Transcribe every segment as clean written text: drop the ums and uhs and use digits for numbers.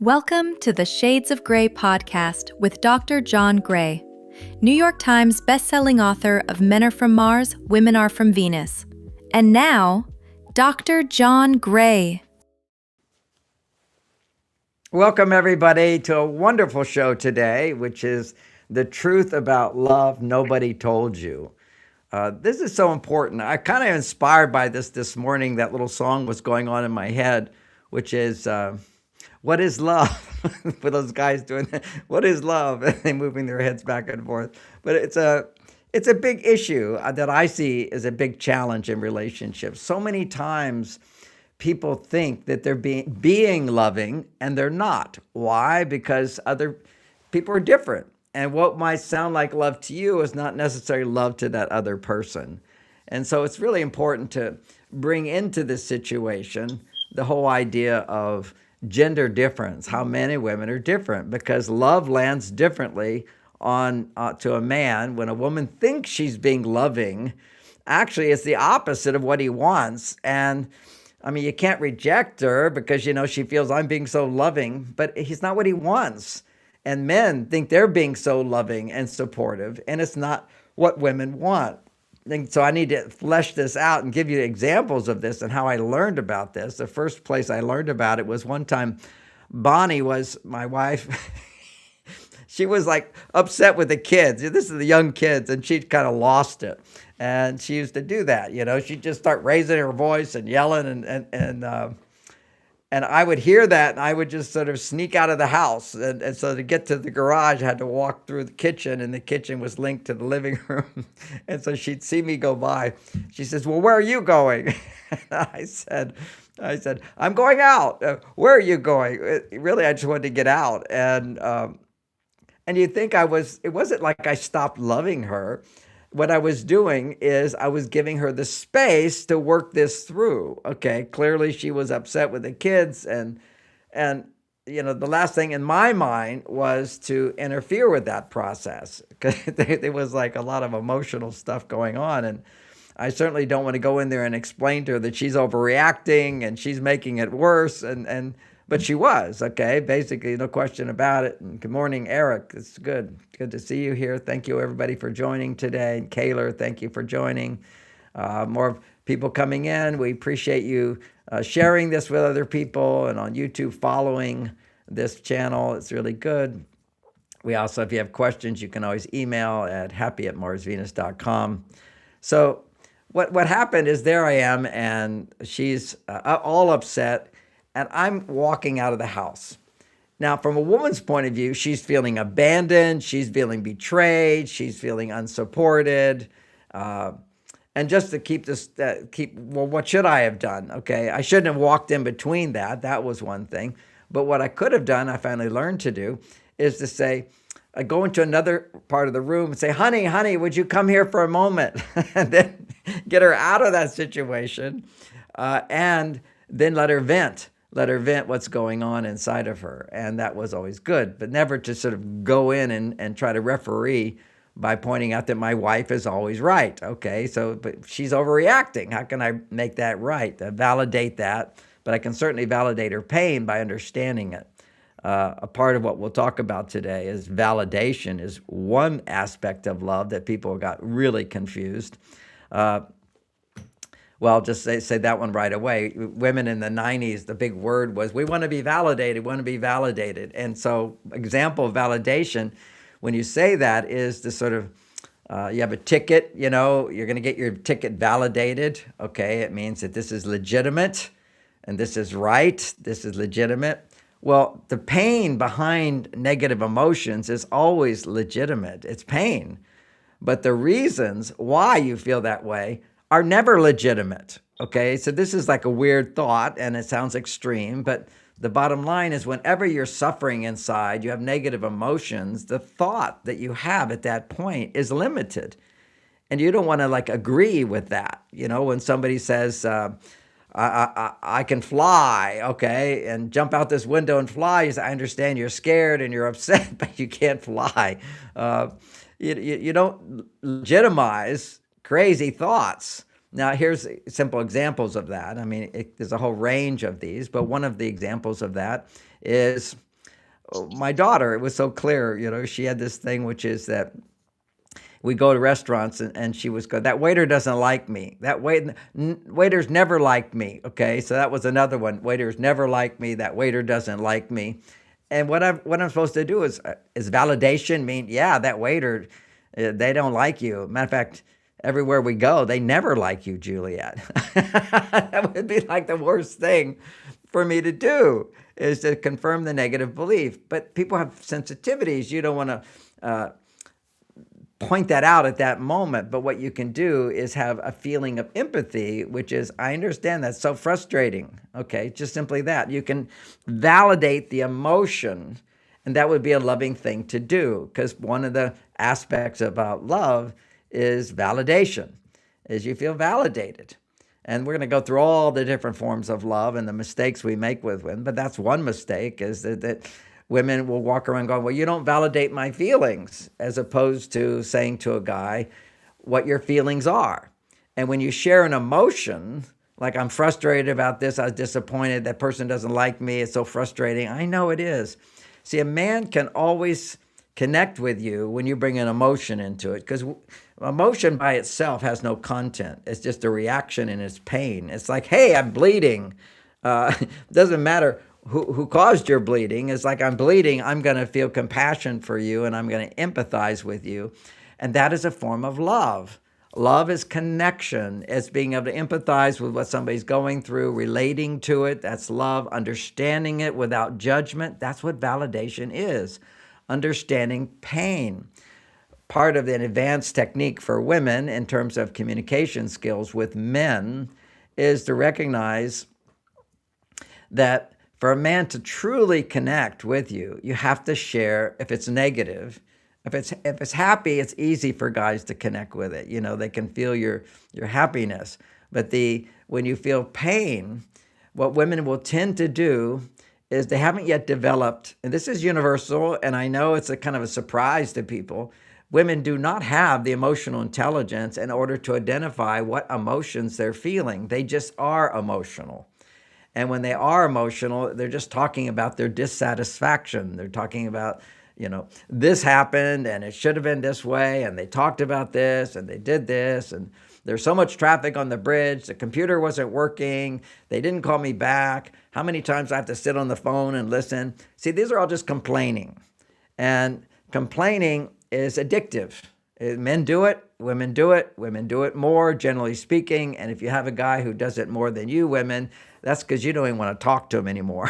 Welcome to the Shades of Grey podcast with Dr. John Gray, New York Times bestselling author of Men Are From Mars, Women Are From Venus. And now, Dr. John Gray. Welcome, everybody, to a wonderful show today, which is The Truth About Love Nobody Told You. This is so important. I kind of inspired by this morning. That little song was going on in my head, which is, what is love? For those guys doing that, what is love? And they moving their heads back and forth. But it's a big issue that I see as a big challenge in relationships. So many times people think that they're being loving and they're not. Why? Because other people are different. And what might sound like love to you is not necessarily love to that other person. And so it's really important to bring into this situation the whole idea of gender difference, how men and women are different, because love lands differently on to a man. When a woman thinks she's being loving, actually it's the opposite of what he wants. And I mean, you can't reject her because, she feels I'm being so loving, but he's not what he wants. And men think they're being so loving and supportive, and it's not what women want. And so I need to flesh this out and give you examples of this and how I learned about this. The first place I learned about it was one time Bonnie was my wife. She was like upset with the kids. This is the young kids, and she'd kind of lost it. And she used to do that, she'd just start raising her voice and yelling, and I would hear that, and I would just sort of sneak out of the house. And so to get to the garage, I had to walk through the kitchen, and the kitchen was linked to the living room. And so she'd see me go by. She says, "Well, where are you going?" And I said, "I'm going out." "Where are you going?" Really, I just wanted to get out. And you'd think it wasn't like I stopped loving her. What I was doing is I was giving her the space to work this through. Okay, clearly she was upset with the kids, and the last thing in my mind was to interfere with that process, because there was like a lot of emotional stuff going on, and I certainly don't want to go in there and explain to her that she's overreacting and she's making it worse, but she was, okay, basically, no question about it. And good morning, Eric. It's good to see you here. Thank you, everybody, for joining today. And Kaylor, thank you for joining. More people coming in. We appreciate you sharing this with other people, and on YouTube, following this channel. It's really good. We also, if you have questions, you can always email at happy@marsvenus.com. So what happened is, there I am, and she's all upset, and I'm walking out of the house. Now, from a woman's point of view, she's feeling abandoned, she's feeling betrayed, she's feeling unsupported. And just to well, what should I have done? Okay, I shouldn't have walked in between that. That was one thing. But what I could have done, I finally learned to do, is to say, I go into another part of the room and say, honey, would you come here for a moment? And then get her out of that situation, and then let her vent what's going on inside of her. And that was always good, but never to sort of go in and try to referee by pointing out that my wife is always right. Okay, but she's overreacting. How can I make that right? Validate that, but I can certainly validate her pain by understanding it. A part of what we'll talk about today is validation is one aspect of love that people got really confused. Well, just say that one right away. Women in the 90s, the big word was, we want to be validated. And so example of validation, when you say that, is the sort of, you have a ticket, you're going to get your ticket validated. Okay, it means that this is legitimate and this is right, this is legitimate. Well, the pain behind negative emotions is always legitimate. It's pain. But the reasons why you feel that way are never legitimate, okay? So this is like a weird thought, and it sounds extreme, but the bottom line is, whenever you're suffering inside, you have negative emotions, the thought that you have at that point is limited. And you don't want to agree with that. When somebody says, I can fly, okay, and jump out this window and fly, you say, I understand you're scared and you're upset, but you can't fly. You don't legitimize crazy thoughts. Now, here's simple examples of that. I mean, there's a whole range of these, but one of the examples of that is my daughter, it was so clear, she had this thing, which is that we go to restaurants and she was that waiter doesn't like me. Waiters never like me. Okay. So that was another one. Waiters never like me. That waiter doesn't like me. And what I'm supposed to do is validation mean, yeah, that waiter, they don't like you. Matter of fact, everywhere we go, they never like you, Juliet. That would be like the worst thing for me to do, is to confirm the negative belief. But people have sensitivities. You don't want to point that out at that moment. But what you can do is have a feeling of empathy, which is, I understand that's so frustrating. Okay, just simply that. You can validate the emotion, and that would be a loving thing to do, because one of the aspects about love is validation, is you feel validated. And we're going to go through all the different forms of love and the mistakes we make with women, but that's one mistake, is that women will walk around going, well, you don't validate my feelings, as opposed to saying to a guy what your feelings are. And when you share an emotion, like, I'm frustrated about this, I was disappointed, that person doesn't like me, it's so frustrating. I know it is. See, a man can always connect with you when you bring an emotion into it, because emotion by itself has no content. It's just a reaction and it's pain. It's like, hey, I'm bleeding. Doesn't matter who caused your bleeding. It's like, I'm bleeding, I'm going to feel compassion for you and I'm going to empathize with you. And that is a form of love. Love is connection. It's being able to empathize with what somebody's going through, relating to it. That's love. Understanding it without judgment. That's what validation is. Understanding pain. Part of an advanced technique for women in terms of communication skills with men is to recognize that for a man to truly connect with you, you have to share if it's negative. If it's happy, it's easy for guys to connect with it. They can feel your happiness. But when you feel pain, what women will tend to do is they haven't yet developed, and this is universal, and I know it's a kind of a surprise to people, women do not have the emotional intelligence in order to identify what emotions they're feeling. They just are emotional. And when they are emotional, they're just talking about their dissatisfaction. They're talking about, this happened and it should have been this way, and they talked about this and they did this, and there's so much traffic on the bridge, the computer wasn't working, they didn't call me back, how many times I have to sit on the phone and listen. See, these are all just complaining. And complaining is addictive. Men do it, women do it more, generally speaking. And if you have a guy who does it more than you women, that's because you don't even want to talk to him anymore.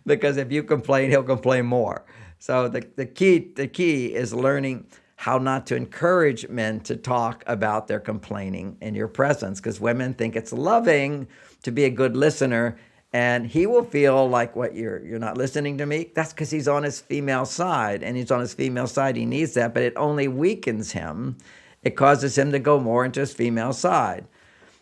Because if you complain, he'll complain more. So the key is learning how not to encourage men to talk about their complaining in your presence, because women think it's loving to be a good listener, and he will feel like, what, you're not listening to me? That's because he's on his female side, and he's on his female side. He needs that, but it only weakens him. It causes him to go more into his female side.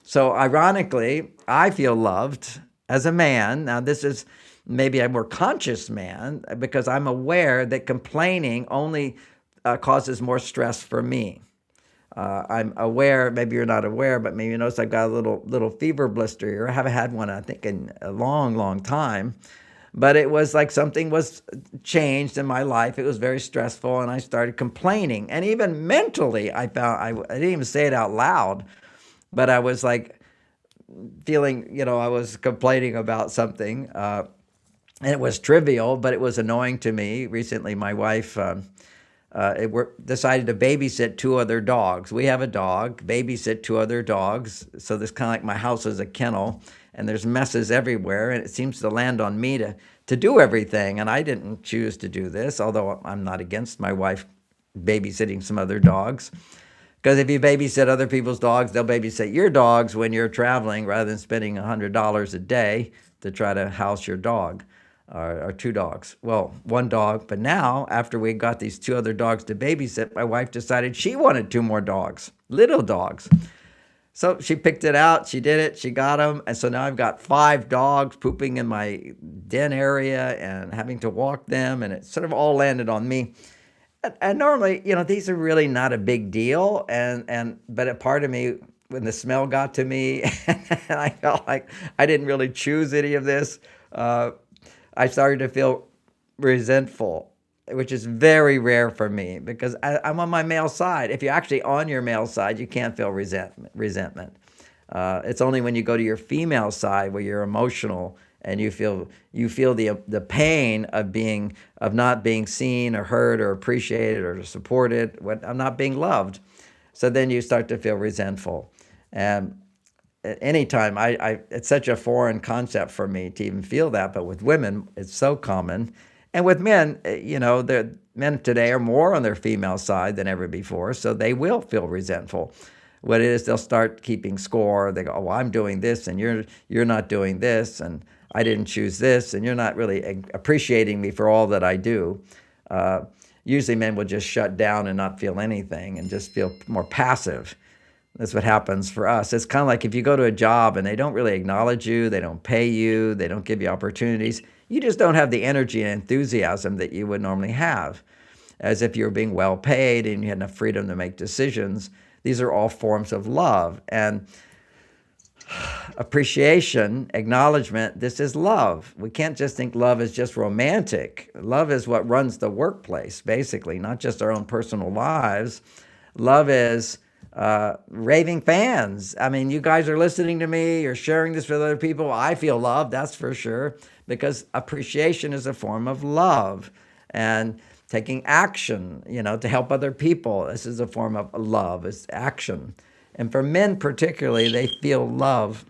So ironically, I feel loved as a man. Now, this is maybe a more conscious man, because I'm aware that complaining only causes more stress for me. I'm aware, maybe you're not aware, but maybe you notice I've got a little fever blister here. I haven't had one, I think, in a long, long time. But it was like something was changed in my life. It was very stressful, and I started complaining. And even mentally, I found, I didn't even say it out loud, but I was like feeling, I was complaining about something. And it was trivial, but it was annoying to me. Recently, my wife decided to babysit two other dogs. We have a dog, babysit two other dogs. So this kind of like my house is a kennel, and there's messes everywhere, and it seems to land on me to do everything. And I didn't choose to do this, although I'm not against my wife babysitting some other dogs. Because if you babysit other people's dogs, they'll babysit your dogs when you're traveling, rather than spending $100 a day to try to house your dog. Or two dogs. Well, one dog. But now, after we got these two other dogs to babysit, my wife decided she wanted two more dogs, little dogs. So she picked it out. She did it. She got them. And so now I've got 5 dogs pooping in my den area and having to walk them. And it sort of all landed on me. And normally, these are really not a big deal. But a part of me, when the smell got to me, and I felt like I didn't really choose any of this, I started to feel resentful, which is very rare for me because I'm on my male side. If you're actually on your male side, you can't feel resentment. It's only when you go to your female side where you're emotional and you feel the pain of not being seen or heard or appreciated or supported, of not being loved. So then you start to feel resentful. And at any time, it's such a foreign concept for me to even feel that. But with women, it's so common. And with men, the men today are more on their female side than ever before, so they will feel resentful. What it is, they'll start keeping score. They go, "Oh, well, I'm doing this, and you're not doing this, and I didn't choose this, and you're not really appreciating me for all that I do." Usually, men will just shut down and not feel anything, and just feel more passive. That's what happens for us. It's kind of like if you go to a job and they don't really acknowledge you, they don't pay you, they don't give you opportunities. You just don't have the energy and enthusiasm that you would normally have, as if you were being well paid and you had enough freedom to make decisions. These are all forms of love. And appreciation, acknowledgement, this is love. We can't just think love is just romantic. Love is what runs the workplace, basically, not just our own personal lives. Love is raving fans. I mean, you guys are listening to me, you're sharing this with other people. I feel loved, that's for sure, because appreciation is a form of love. And taking action, to help other people, this is a form of love, it's action. And for men particularly, they feel love.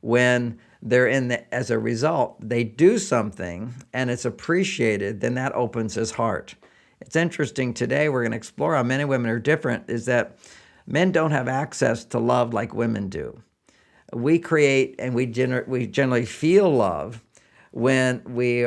When they're as a result, they do something and it's appreciated, then that opens his heart. It's interesting today, we're going to explore how men and women are different, is that men don't have access to love like women do. We create and we generally feel love when we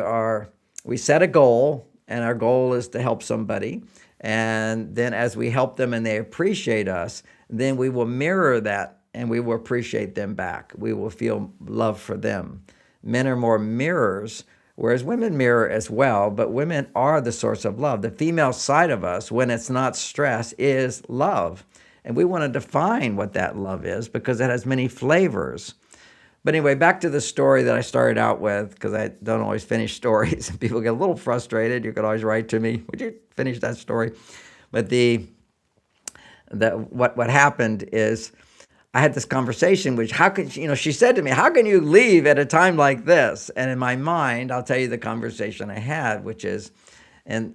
set a goal, and our goal is to help somebody. And then as we help them and they appreciate us, then we will mirror that and we will appreciate them back. We will feel love for them. Men are more mirrors, whereas women mirror as well, but women are the source of love. The female side of us, when it's not stress, is love. And we want to define what that love is because it has many flavors. But anyway, back to the story that I started out with, because I don't always finish stories. People get a little frustrated. You could always write to me, "Would you finish that story?" But what happened is I had this conversation, which she said to me, "How can you leave at a time like this?" And in my mind, I'll tell you the conversation I had, and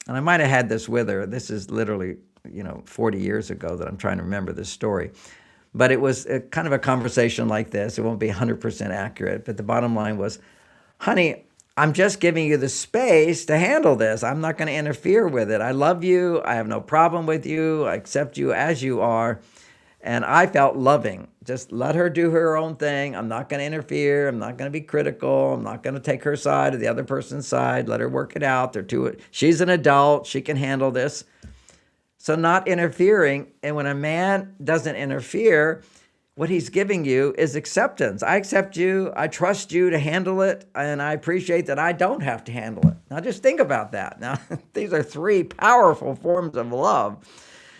I might have had this with her. This is literally, 40 years ago that I'm trying to remember this story. But it was kind of a conversation like this. It won't be 100% accurate, but the bottom line was, "Honey, I'm just giving you the space to handle this. I'm not going to interfere with it. I love you. I have no problem with you. I accept you as you are." And I felt loving. Just let her do her own thing. I'm not going to interfere. I'm not going to be critical. I'm not going to take her side or the other person's side. Let her work it out. She's an adult. She can handle this. So not interfering. And when a man doesn't interfere, what he's giving you is acceptance. I accept you. I trust you to handle it. And I appreciate that I don't have to handle it. Now just think about that. Now, these are three powerful forms of love.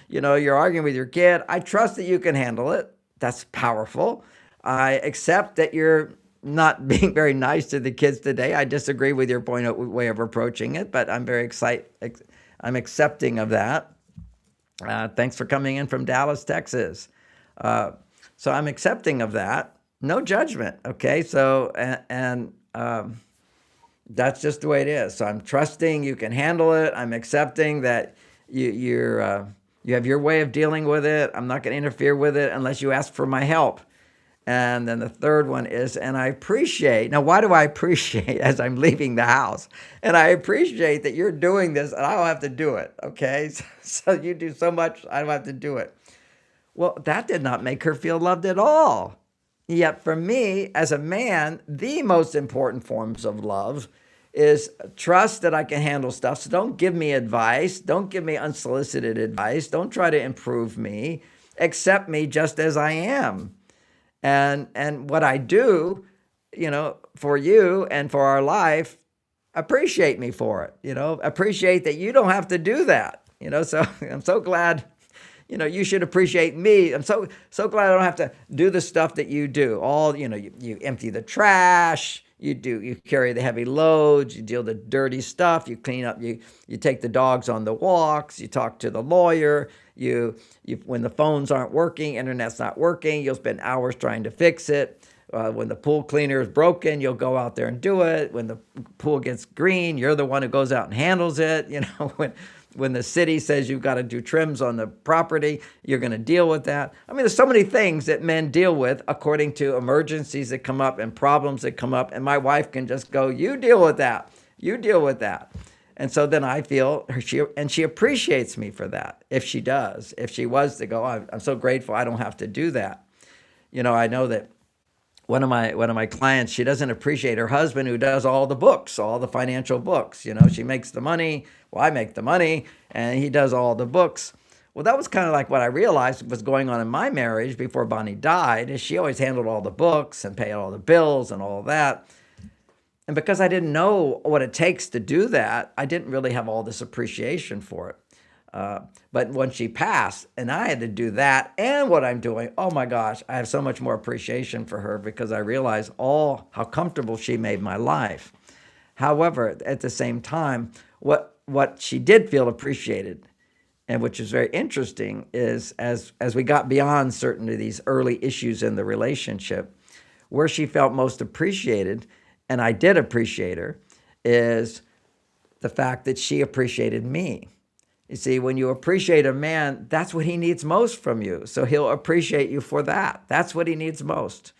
You're arguing with your kid. I trust that you can handle it. That's powerful. I accept that you're not being very nice to the kids today. I disagree with your way of approaching it, but I'm very excited. I'm accepting of that. Thanks for coming in from Dallas, Texas. So I'm accepting of that. No judgment, okay? So, and that's just the way it is. So I'm trusting you can handle it. I'm accepting that you have your way of dealing with it. I'm not going to interfere with it unless you ask for my help. And then the third one is, and I appreciate, now why do I appreciate as I'm leaving the house? And I appreciate that you're doing this and I don't have to do it, okay? So you do so much, I don't have to do it. Well, that did not make her feel loved at all. Yet for me, as a man, the most important forms of love is trust that I can handle stuff. So don't give me advice. Don't give me unsolicited advice. Don't try to improve me. Accept me just as I am. And what I do, for you and for our life, appreciate me for it. Appreciate that you don't have to do that. So I'm so glad, you should appreciate me. I'm so glad I don't have to do the stuff that you do. You empty the trash, you carry the heavy loads, you deal with the dirty stuff, you clean up, you take the dogs on the walks, you talk to the lawyer, you when the phones aren't working, internet's not working, you'll spend hours trying to fix it. When the pool cleaner is broken, you'll go out there and do it. When the pool gets green, you're the one who goes out and handles it. When the city says you've got to do trims on the property, you're going to deal with that. I mean, there's so many things that men deal with according to emergencies that come up and problems that come up. And my wife can just go, you deal with that. You deal with that. And so then I feel she appreciates me for that. If she does, if she was to go, I'm so grateful I don't have to do that. I know that one of my clients, she doesn't appreciate her husband who does all the books, all the financial books. She makes the money. Well, I make the money, and he does all the books. Well, that was kind of like what I realized was going on in my marriage before Bonnie died, is she always handled all the books and paid all the bills and all that. And because I didn't know what it takes to do that, I didn't really have all this appreciation for it. But when she passed and I had to do that and what I'm doing, oh my gosh, I have so much more appreciation for her because I realize how comfortable she made my life. However, at the same time, what she did feel appreciated, and which is very interesting, is as we got beyond certain of these early issues in the relationship, where she felt most appreciated, and I did appreciate her, is the fact that she appreciated me. You see, when you appreciate a man, that's what he needs most from you. So he'll appreciate you for that. That's what he needs most.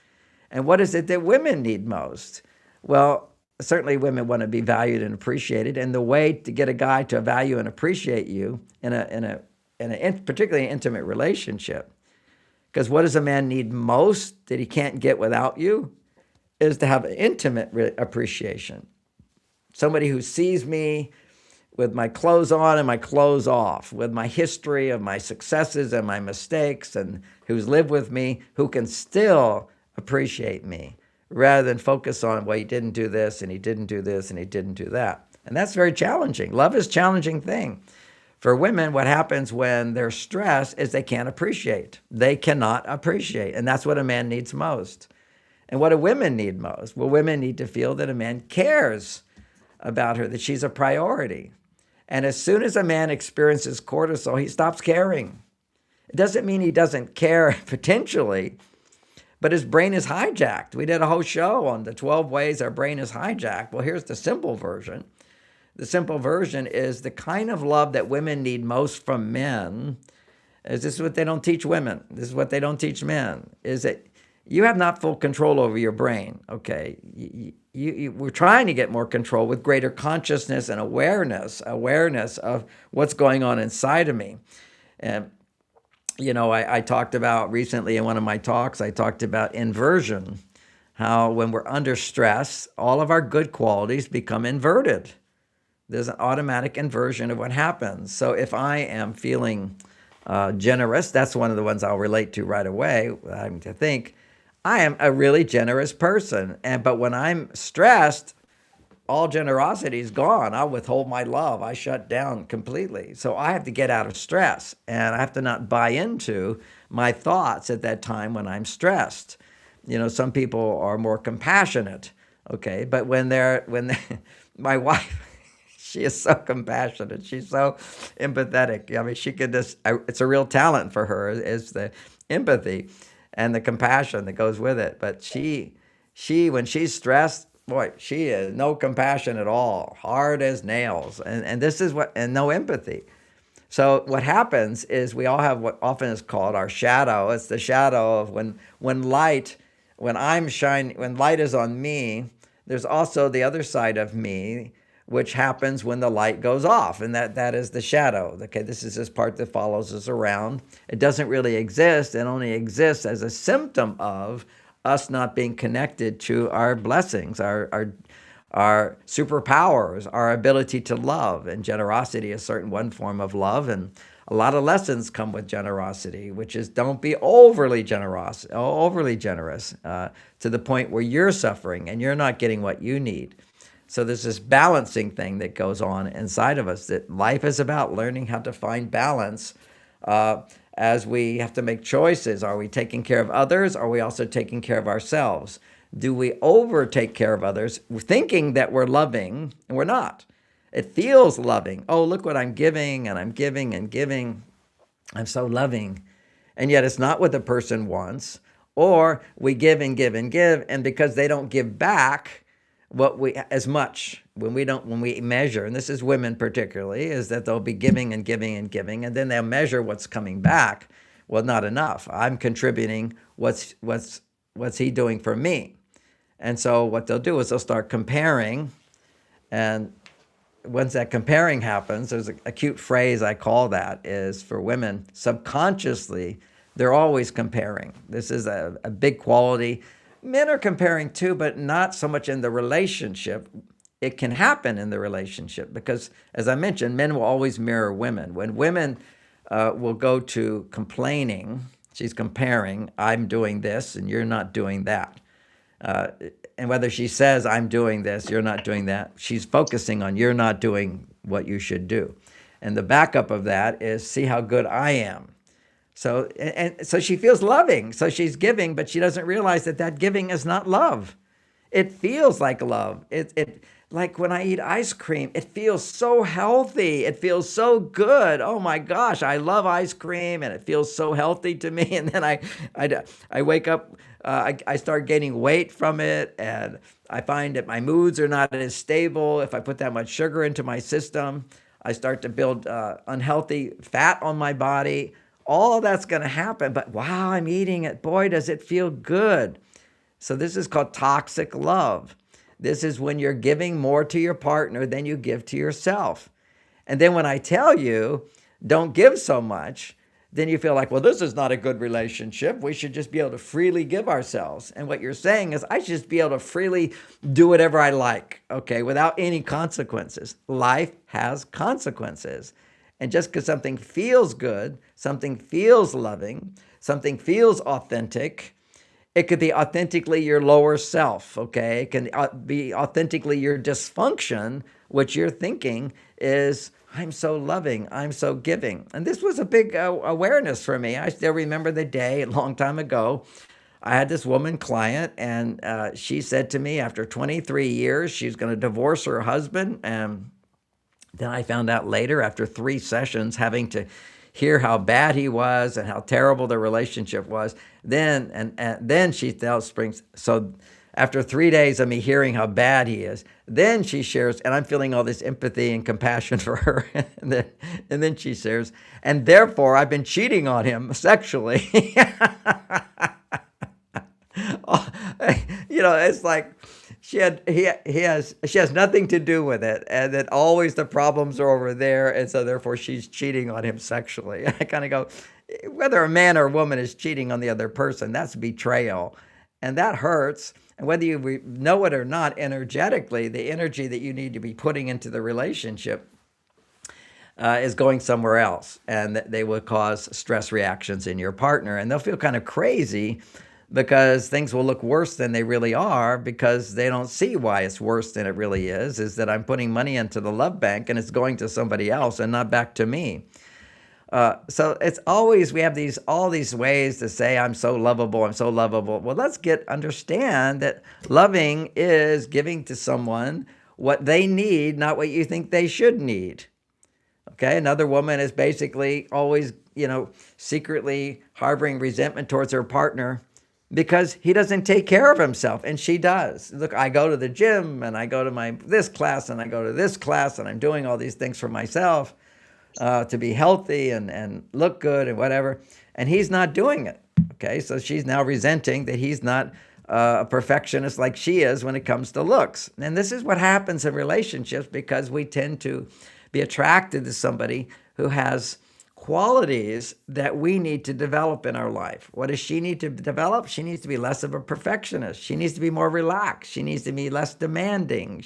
And what is it that women need most? Well, certainly women want to be valued and appreciated. And the way to get a guy to value and appreciate you in a particularly intimate relationship, because what does a man need most that he can't get without you, is to have intimate appreciation. Somebody who sees me with my clothes on and my clothes off, with my history of my successes and my mistakes, and who's lived with me, who can still appreciate me, rather than focus on, well, he didn't do this, and he didn't do this, and he didn't do that. And that's very challenging. Love is a challenging thing. For women, what happens when they're stressed is they can't appreciate. They cannot appreciate, and that's what a man needs most. And what do women need most? Well, women need to feel that a man cares about her, that she's a priority. And as soon as a man experiences cortisol, he stops caring. It doesn't mean he doesn't care potentially, but his brain is hijacked. We did a whole show on the 12 ways our brain is hijacked. Well, here's the simple version. The simple version is the kind of love that women need most from men. This is what they don't teach women. This is what they don't teach men, is that you have not full control over your brain, okay? We're trying to get more control with greater consciousness and awareness of what's going on inside of me. And, I talked about recently in one of my talks, I talked about inversion, how when we're under stress, all of our good qualities become inverted. There's an automatic inversion of what happens. So if I am feeling generous, that's one of the ones I'll relate to right away. I'm to think, I am a really generous person. But when I'm stressed, all generosity is gone. I'll withhold my love. I shut down completely. So I have to get out of stress, and I have to not buy into my thoughts at that time when I'm stressed. Some people are more compassionate, okay? But my wife, she is so compassionate. She's so empathetic. I mean, she could it's a real talent for her, is the empathy and the compassion that goes with it. But she when she's stressed, boy, she has no compassion at all, hard as nails. And this is and no empathy. So what happens is we all have what often is called our shadow. It's the shadow of when light is on me, there's also the other side of me, which happens when the light goes off, and that is the shadow. Okay, this is this part that follows us around. It doesn't really exist. It only exists as a symptom of us not being connected to our blessings, our superpowers, our ability to love. And generosity is one form of love, and a lot of lessons come with generosity, which is don't be overly generous to the point where you're suffering and you're not getting what you need. So there's this balancing thing that goes on inside of us, that life is about learning how to find balance as we have to make choices. Are we taking care of others? Are we also taking care of ourselves? Do we over take care of others, thinking that we're loving, and we're not? It feels loving. Oh, look what I'm giving, and I'm giving and giving. I'm so loving. And yet it's not what the person wants. Or we give and give and give, and because they don't give back as much, when we measure, and this is women particularly, is that they'll be giving and giving and giving, and then they'll measure what's coming back. Well, not enough. I'm contributing. What's he doing for me? And so what they'll do is they'll start comparing, and once that comparing happens, there's a cute phrase I call that is for women, subconsciously, they're always comparing. This is a big quality. Men are comparing too, but not so much in the relationship. It can happen in the relationship because, as I mentioned, men will always mirror women. When women will go to complaining, she's comparing, I'm doing this and you're not doing that. And whether she says, I'm doing this, you're not doing that, she's focusing on you're not doing what you should do. And the backup of that is see how good I am. So she feels loving. So she's giving, but she doesn't realize that giving is not love. It feels like love. It like when I eat ice cream, it feels so healthy. It feels so good. Oh my gosh, I love ice cream, and it feels so healthy to me. And then I wake up, I start gaining weight from it, and I find that my moods are not as stable if I put that much sugar into my system. I start to build unhealthy fat on my body. All that's going to happen, but while I'm eating it, boy, does it feel good. So this is called toxic love. This is when you're giving more to your partner than you give to yourself. And then when I tell you, don't give so much, then you feel like, well, this is not a good relationship. We should just be able to freely give ourselves. And what you're saying is, I should just be able to freely do whatever I like, okay, without any consequences. Life has consequences. And just because something feels good, something feels loving, something feels authentic, it could be authentically your lower self, okay? It can be authentically your dysfunction, which you're thinking is, I'm so loving, I'm so giving. And this was a big awareness for me. I still remember the day a long time ago. I had this woman client, and she said to me after 23 years, she's going to divorce her husband. And then I found out later, after 3 sessions, having to hear how bad he was and how terrible the relationship was. Then she tells Springs, so after 3 days of me hearing how bad he is, then she shares, and I'm feeling all this empathy and compassion for her. and then she shares, and therefore I've been cheating on him sexually. It's like she has nothing to do with it, and that always the problems are over there, and so therefore she's cheating on him sexually. I kind of go, whether a man or a woman is cheating on the other person, that's betrayal, and that hurts. And whether you know it or not, energetically, the energy that you need to be putting into the relationship is going somewhere else, and they will cause stress reactions in your partner, and they'll feel kind of crazy because things will look worse than they really are because they don't see why it's worse than it really is that I'm putting money into the love bank and it's going to somebody else and not back to me. So it's always, we have all these ways to say, I'm so lovable, I'm so lovable. Well, let's understand that loving is giving to someone what they need, not what you think they should need. Okay, another woman is basically always, secretly harboring resentment towards her partner because he doesn't take care of himself, and she does. Look, I go to the gym, and I go to this class, and I go to this class, and I'm doing all these things for myself to be healthy and look good and whatever, and he's not doing it. Okay, so she's now resenting that he's not a perfectionist like she is when it comes to looks. And this is what happens in relationships because we tend to be attracted to somebody who has qualities that we need to develop in our life. What does she need to develop? She needs to be less of a perfectionist. She needs to be more relaxed. She needs to be less demanding.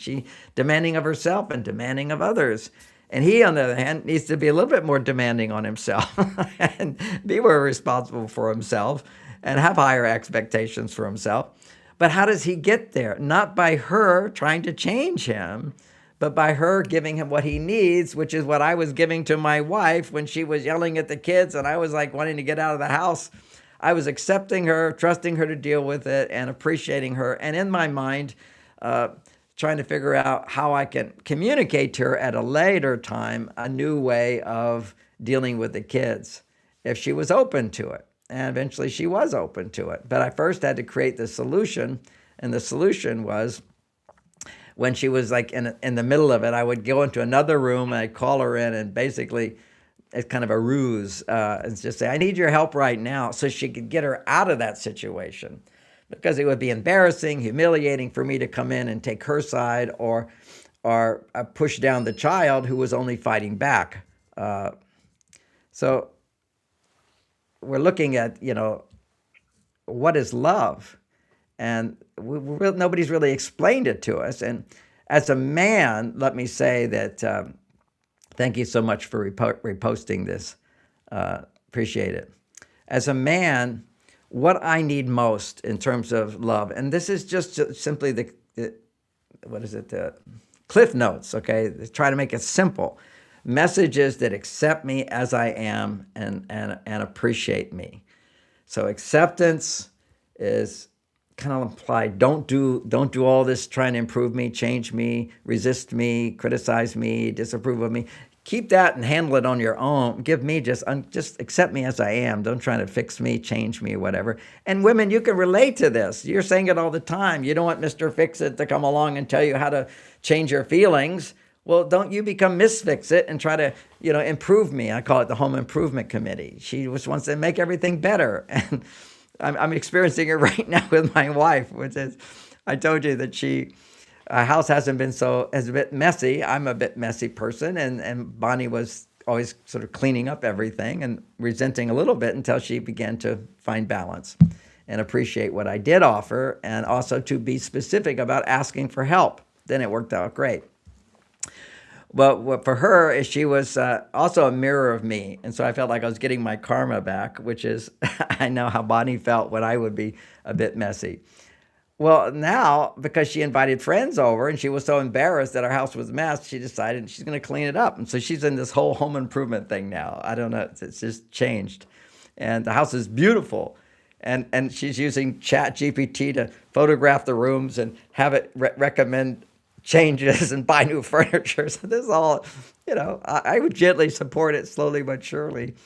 Demanding of herself and demanding of others. And he, on the other hand, needs to be a little bit more demanding on himself and be more responsible for himself and have higher expectations for himself. But how does he get there? Not by her trying to change him, but by her giving him what he needs, which is what I was giving to my wife when she was yelling at the kids and I was like wanting to get out of the house. I was accepting her, trusting her to deal with it, and appreciating her. And in my mind, trying to figure out how I can communicate to her at a later time a new way of dealing with the kids if she was open to it. And eventually she was open to it. But I first had to create the solution. And the solution was when she was like in the middle of it, I would go into another room and I'd call her in and basically it's kind of a ruse and just say, I need your help right now, so she could get her out of that situation, because it would be embarrassing, humiliating for me to come in and take her side or push down the child who was only fighting back. So we're looking at, what is love? And nobody's really explained it to us. And as a man, let me say that thank you so much for reposting this. Appreciate it. As a man, what I need most in terms of love, and this is just simply the Cliff Notes, okay? Try to make it simple. Messages that accept me as I am and appreciate me. So acceptance is kind of implied. Don't do all this trying to improve me, change me, resist me, criticize me, disapprove of me. Keep that and handle it on your own. Give me just accept me as I am. Don't try to fix me, change me, whatever. And women, you can relate to this. You're saying it all the time. You don't want Mr. Fix-It to come along and tell you how to change your feelings. Well, don't you become Miss Fix-It and try to, improve me. I call it the Home Improvement Committee. She just wants to make everything better. And I'm experiencing it right now with my wife, which is, I told you that our house has a bit messy. I'm a bit messy person, and Bonnie was always sort of cleaning up everything and resenting a little bit until she began to find balance and appreciate what I did offer, and also to be specific about asking for help. Then it worked out great. Well, for her, she was also a mirror of me. And so I felt like I was getting my karma back, which is, I know how Bonnie felt when I would be a bit messy. Well, now, because she invited friends over and she was so embarrassed that our house was a mess, she decided she's going to clean it up. And so she's in this whole home improvement thing now. I don't know. It's just changed. And the house is beautiful. And she's using ChatGPT to photograph the rooms and have it recommend changes and buy new furniture. So this is all, I would gently support it slowly but surely.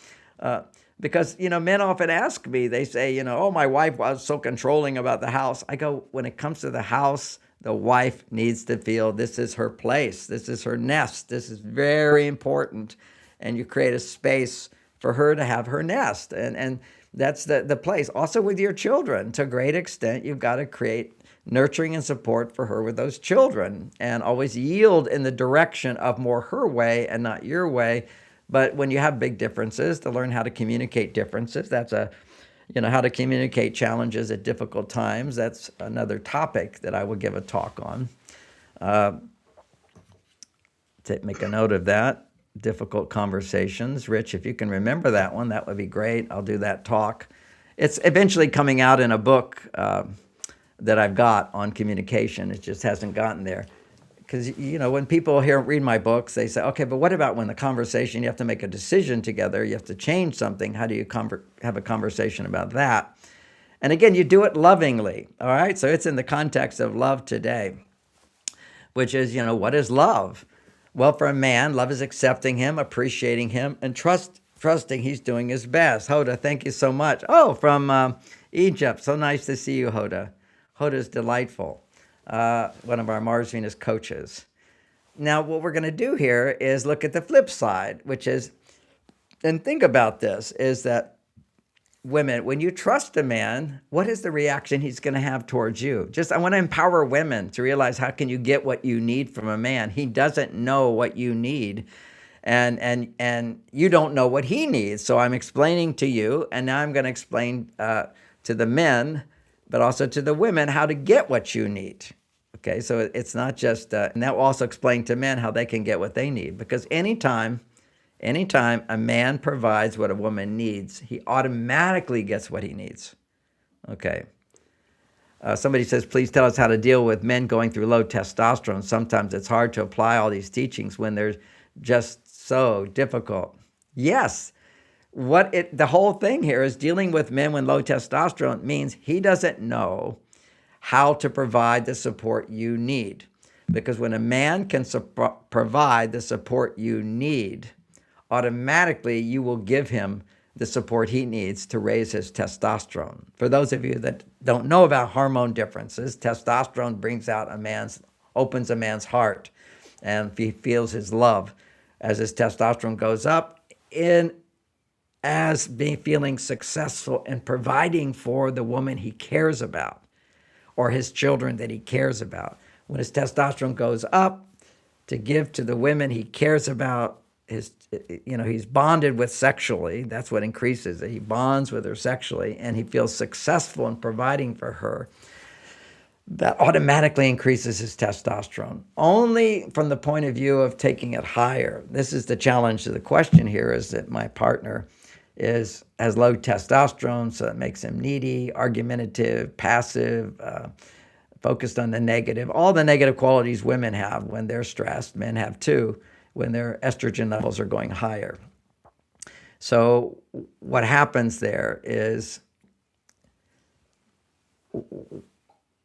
Because, men often ask me, they say, oh, my wife was so controlling about the house. I go, when it comes to the house, the wife needs to feel this is her place. This is her nest. This is very important. And you create a space for her to have her nest. And that's the place. Also with your children, to a great extent, you've got to create nurturing and support for her with those children, and always yield in the direction of more her way and not your way. But when you have big differences, to learn how to communicate differences, that's how to communicate challenges at difficult times. That's another topic that I will give a talk on. Make a note of that. Difficult conversations. Rich, if you can remember that one, that would be great. I'll do that talk. It's eventually coming out in a book that I've got on communication. It just hasn't gotten there. Because, when people read my books, they say, okay, but what about when the conversation, you have to make a decision together, you have to change something, how do you have a conversation about that? And again, you do it lovingly, all right? So it's in the context of love today, which is, what is love? Well, for a man, love is accepting him, appreciating him, and trusting he's doing his best. Hoda, thank you so much. Oh, from Egypt. So nice to see you, Hoda. Hoda's delightful. One of our Mars Venus coaches. Now, what we're going to do here is look at the flip side, which is, and think about this, is that women, when you trust a man, what is the reaction he's going to have towards you? I want to empower women to realize, how can you get what you need from a man? He doesn't know what you need, and you don't know what he needs. So I'm explaining to you, and now I'm going to explain to the men, but also to the women, how to get what you need. Okay, so it's not just, and that will also explain to men how they can get what they need. Because anytime a man provides what a woman needs, he automatically gets what he needs. Okay. Somebody says, please tell us how to deal with men going through low testosterone. Sometimes it's hard to apply all these teachings when they're just so difficult. Yes. The whole thing here is dealing with men with low testosterone means he doesn't know how to provide the support you need. Because when a man can provide the support you need, automatically you will give him the support he needs to raise his testosterone. For those of you that don't know about hormone differences, testosterone opens a man's heart, and he feels his love as his testosterone goes up as feeling successful in providing for the woman he cares about or his children that he cares about. When his testosterone goes up to give to the women he cares about, he's bonded with sexually. That's what increases it. He bonds with her sexually, and he feels successful in providing for her. That automatically increases his testosterone. Only from the point of view of taking it higher. This is the challenge to the question here, is that my partner has low testosterone, so it makes him needy, argumentative, passive, focused on the negative. All the negative qualities women have when they're stressed, men have too, when their estrogen levels are going higher. So what happens there is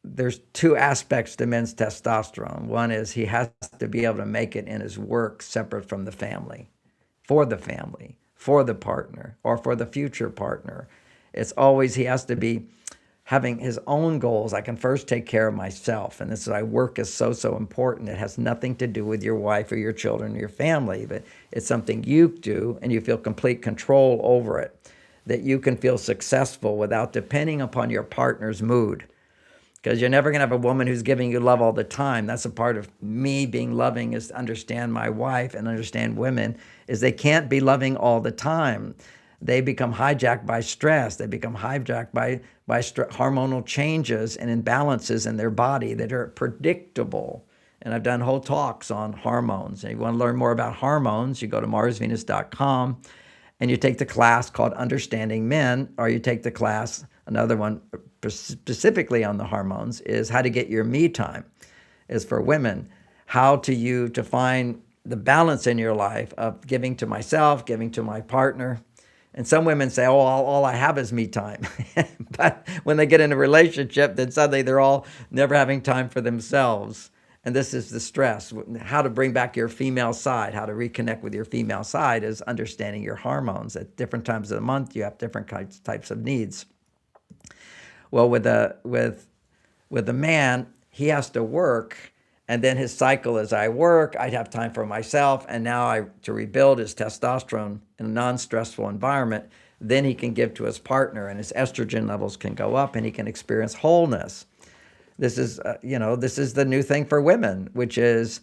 there's two aspects to men's testosterone. One is he has to be able to make it in his work separate from the family, for the partner, or for the future partner. It's always he has to be having his own goals. I can first take care of myself. And this is why work is so important. It has nothing to do with your wife or your children or your family, but it's something you do and you feel complete control over it, that you can feel successful without depending upon your partner's mood. Because you're never going to have a woman who's giving you love all the time. That's a part of me being loving, is to understand my wife and understand women, is they can't be loving all the time. They become hijacked by stress. They become hijacked by hormonal changes and imbalances in their body that are predictable. And I've done whole talks on hormones. And if you want to learn more about hormones, you go to marsvenus.com and you take the class called Understanding Men, or you take the class, another one specifically on the hormones, is How to Get Your Me Time, is for women. How to find the balance in your life of giving to myself, giving to my partner. And some women say, oh, all I have is me time. But when they get in a relationship, then suddenly they're all never having time for themselves. And this is the stress. How to bring back your female side, how to reconnect with your female side, is understanding your hormones. At different times of the month, you have different types of needs. Well, with a man, he has to work, and then his cycle is, I work, I have time for myself, and now to rebuild his testosterone in a non-stressful environment, then he can give to his partner, and his estrogen levels can go up, and he can experience wholeness. This is the new thing for women, which is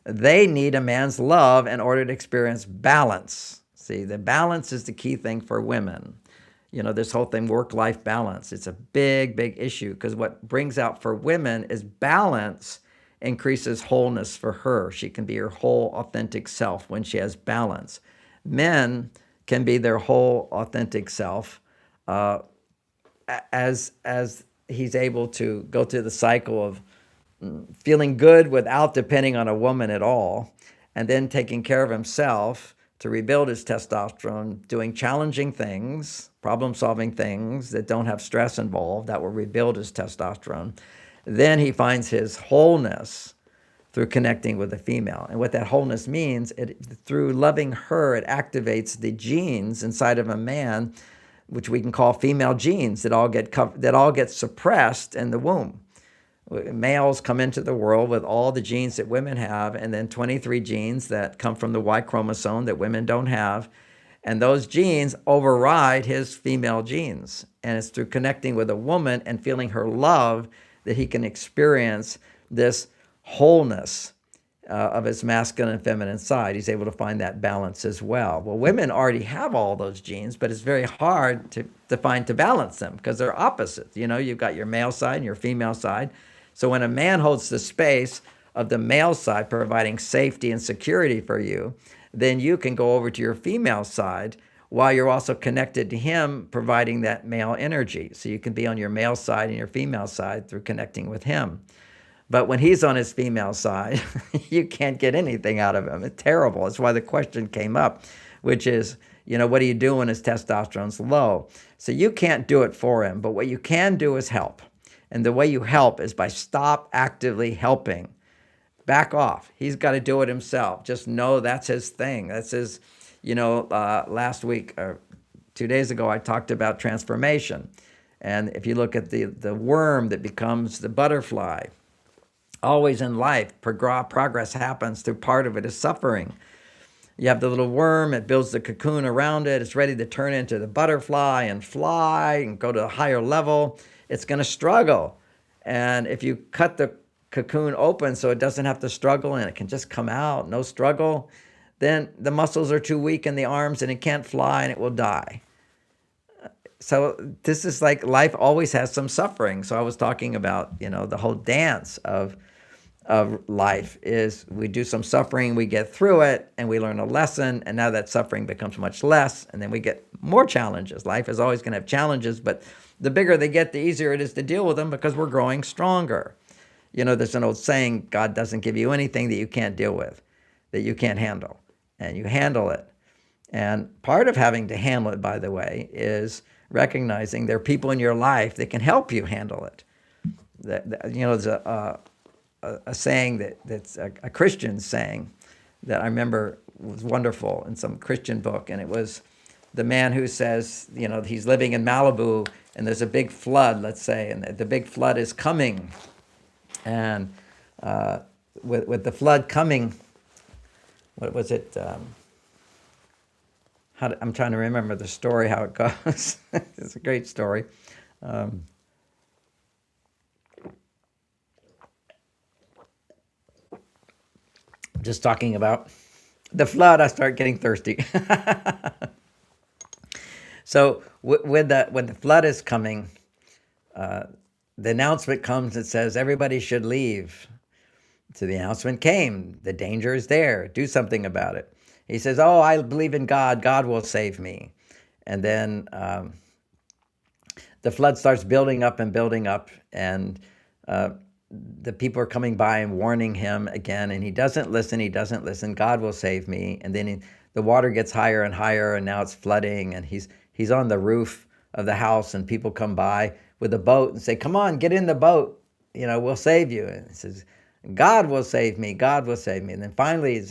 they need a man's love in order to experience balance. See, the balance is the key thing for women. This whole thing, work-life balance, it's a big, big issue, because what brings out for women is balance increases wholeness for her. She can be her whole authentic self when she has balance. Men can be their whole authentic self as he's able to go through the cycle of feeling good without depending on a woman at all, and then taking care of himself to rebuild his testosterone, doing challenging things, problem-solving things that don't have stress involved, that will rebuild his testosterone. Then he finds his wholeness through connecting with a female. And what that wholeness means, through loving her, it activates the genes inside of a man, which we can call female genes, that all get suppressed in the womb. Males come into the world with all the genes that women have, and then 23 genes that come from the Y chromosome that women don't have. And those genes override his female genes. And it's through connecting with a woman and feeling her love that he can experience this wholeness of his masculine and feminine side. He's able to find that balance as well. Well, women already have all those genes, but it's very hard to balance them because they're opposites. You've got your male side and your female side. So when a man holds the space of the male side, providing safety and security for you, then you can go over to your female side while you're also connected to him, providing that male energy. So you can be on your male side and your female side through connecting with him. But when he's on his female side, you can't get anything out of him. It's terrible. That's why the question came up, which is, what do you do when his testosterone's low? So you can't do it for him, but what you can do is help. And the way you help is by stop actively helping. Back off. He's got to do it himself. Just know that's his thing. That's his, last week or 2 days ago, I talked about transformation. And if you look at the worm that becomes the butterfly, always in life, progress happens through part of it is suffering. You have the little worm, it builds the cocoon around it, it's ready to turn into the butterfly and fly and go to a higher level. It's going to struggle. And if you cut the cocoon open so it doesn't have to struggle and it can just come out, no struggle, then the muscles are too weak in the arms and it can't fly and it will die. So this is like life always has some suffering. So I was talking about, the whole dance of life is we do some suffering, we get through it, and we learn a lesson, and now that suffering becomes much less, and then we get more challenges. Life is always going to have challenges, but the bigger they get, the easier it is to deal with them because we're growing stronger. There's an old saying, God doesn't give you anything that you can't deal with, that you can't handle, and you handle it. And part of having to handle it, by the way, is recognizing there are people in your life that can help you handle it. There's a saying that's a Christian saying that I remember was wonderful in some Christian book, and it was the man who says, he's living in Malibu, and there's a big flood, let's say, and the big flood is coming, and with the flood coming, what was it? I'm trying to remember the story, how it goes. It's a great story. Just talking about the flood, I start getting thirsty. So when the flood is coming, the announcement comes that says everybody should leave. So the announcement came. The danger is there. Do something about it. He says, oh, I believe in God. God will save me. And then the flood starts building up, and the people are coming by and warning him again, and he doesn't listen. God will save me. And then the water gets higher and higher, and now it's flooding, and he's on the roof of the house, and people come by with a boat and say, come on, get in the boat. We'll save you. And he says, God will save me. God will save me. And then finally,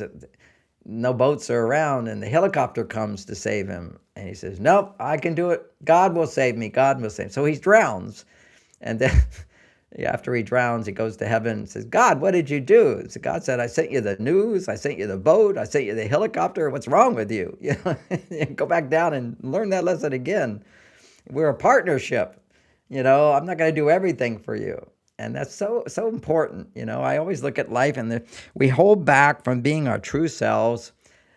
no boats are around, and the helicopter comes to save him. And he says, nope, I can do it. God will save me. God will save me. So he drowns. And then after he drowns, he goes to heaven and says, God, what did you do? So God said, I sent you the news. I sent you the boat. I sent you the helicopter. What's wrong with you? Go back down and learn that lesson again. We're a partnership. I'm not going to do everything for you. And that's so important. I always look at life and we hold back from being our true selves.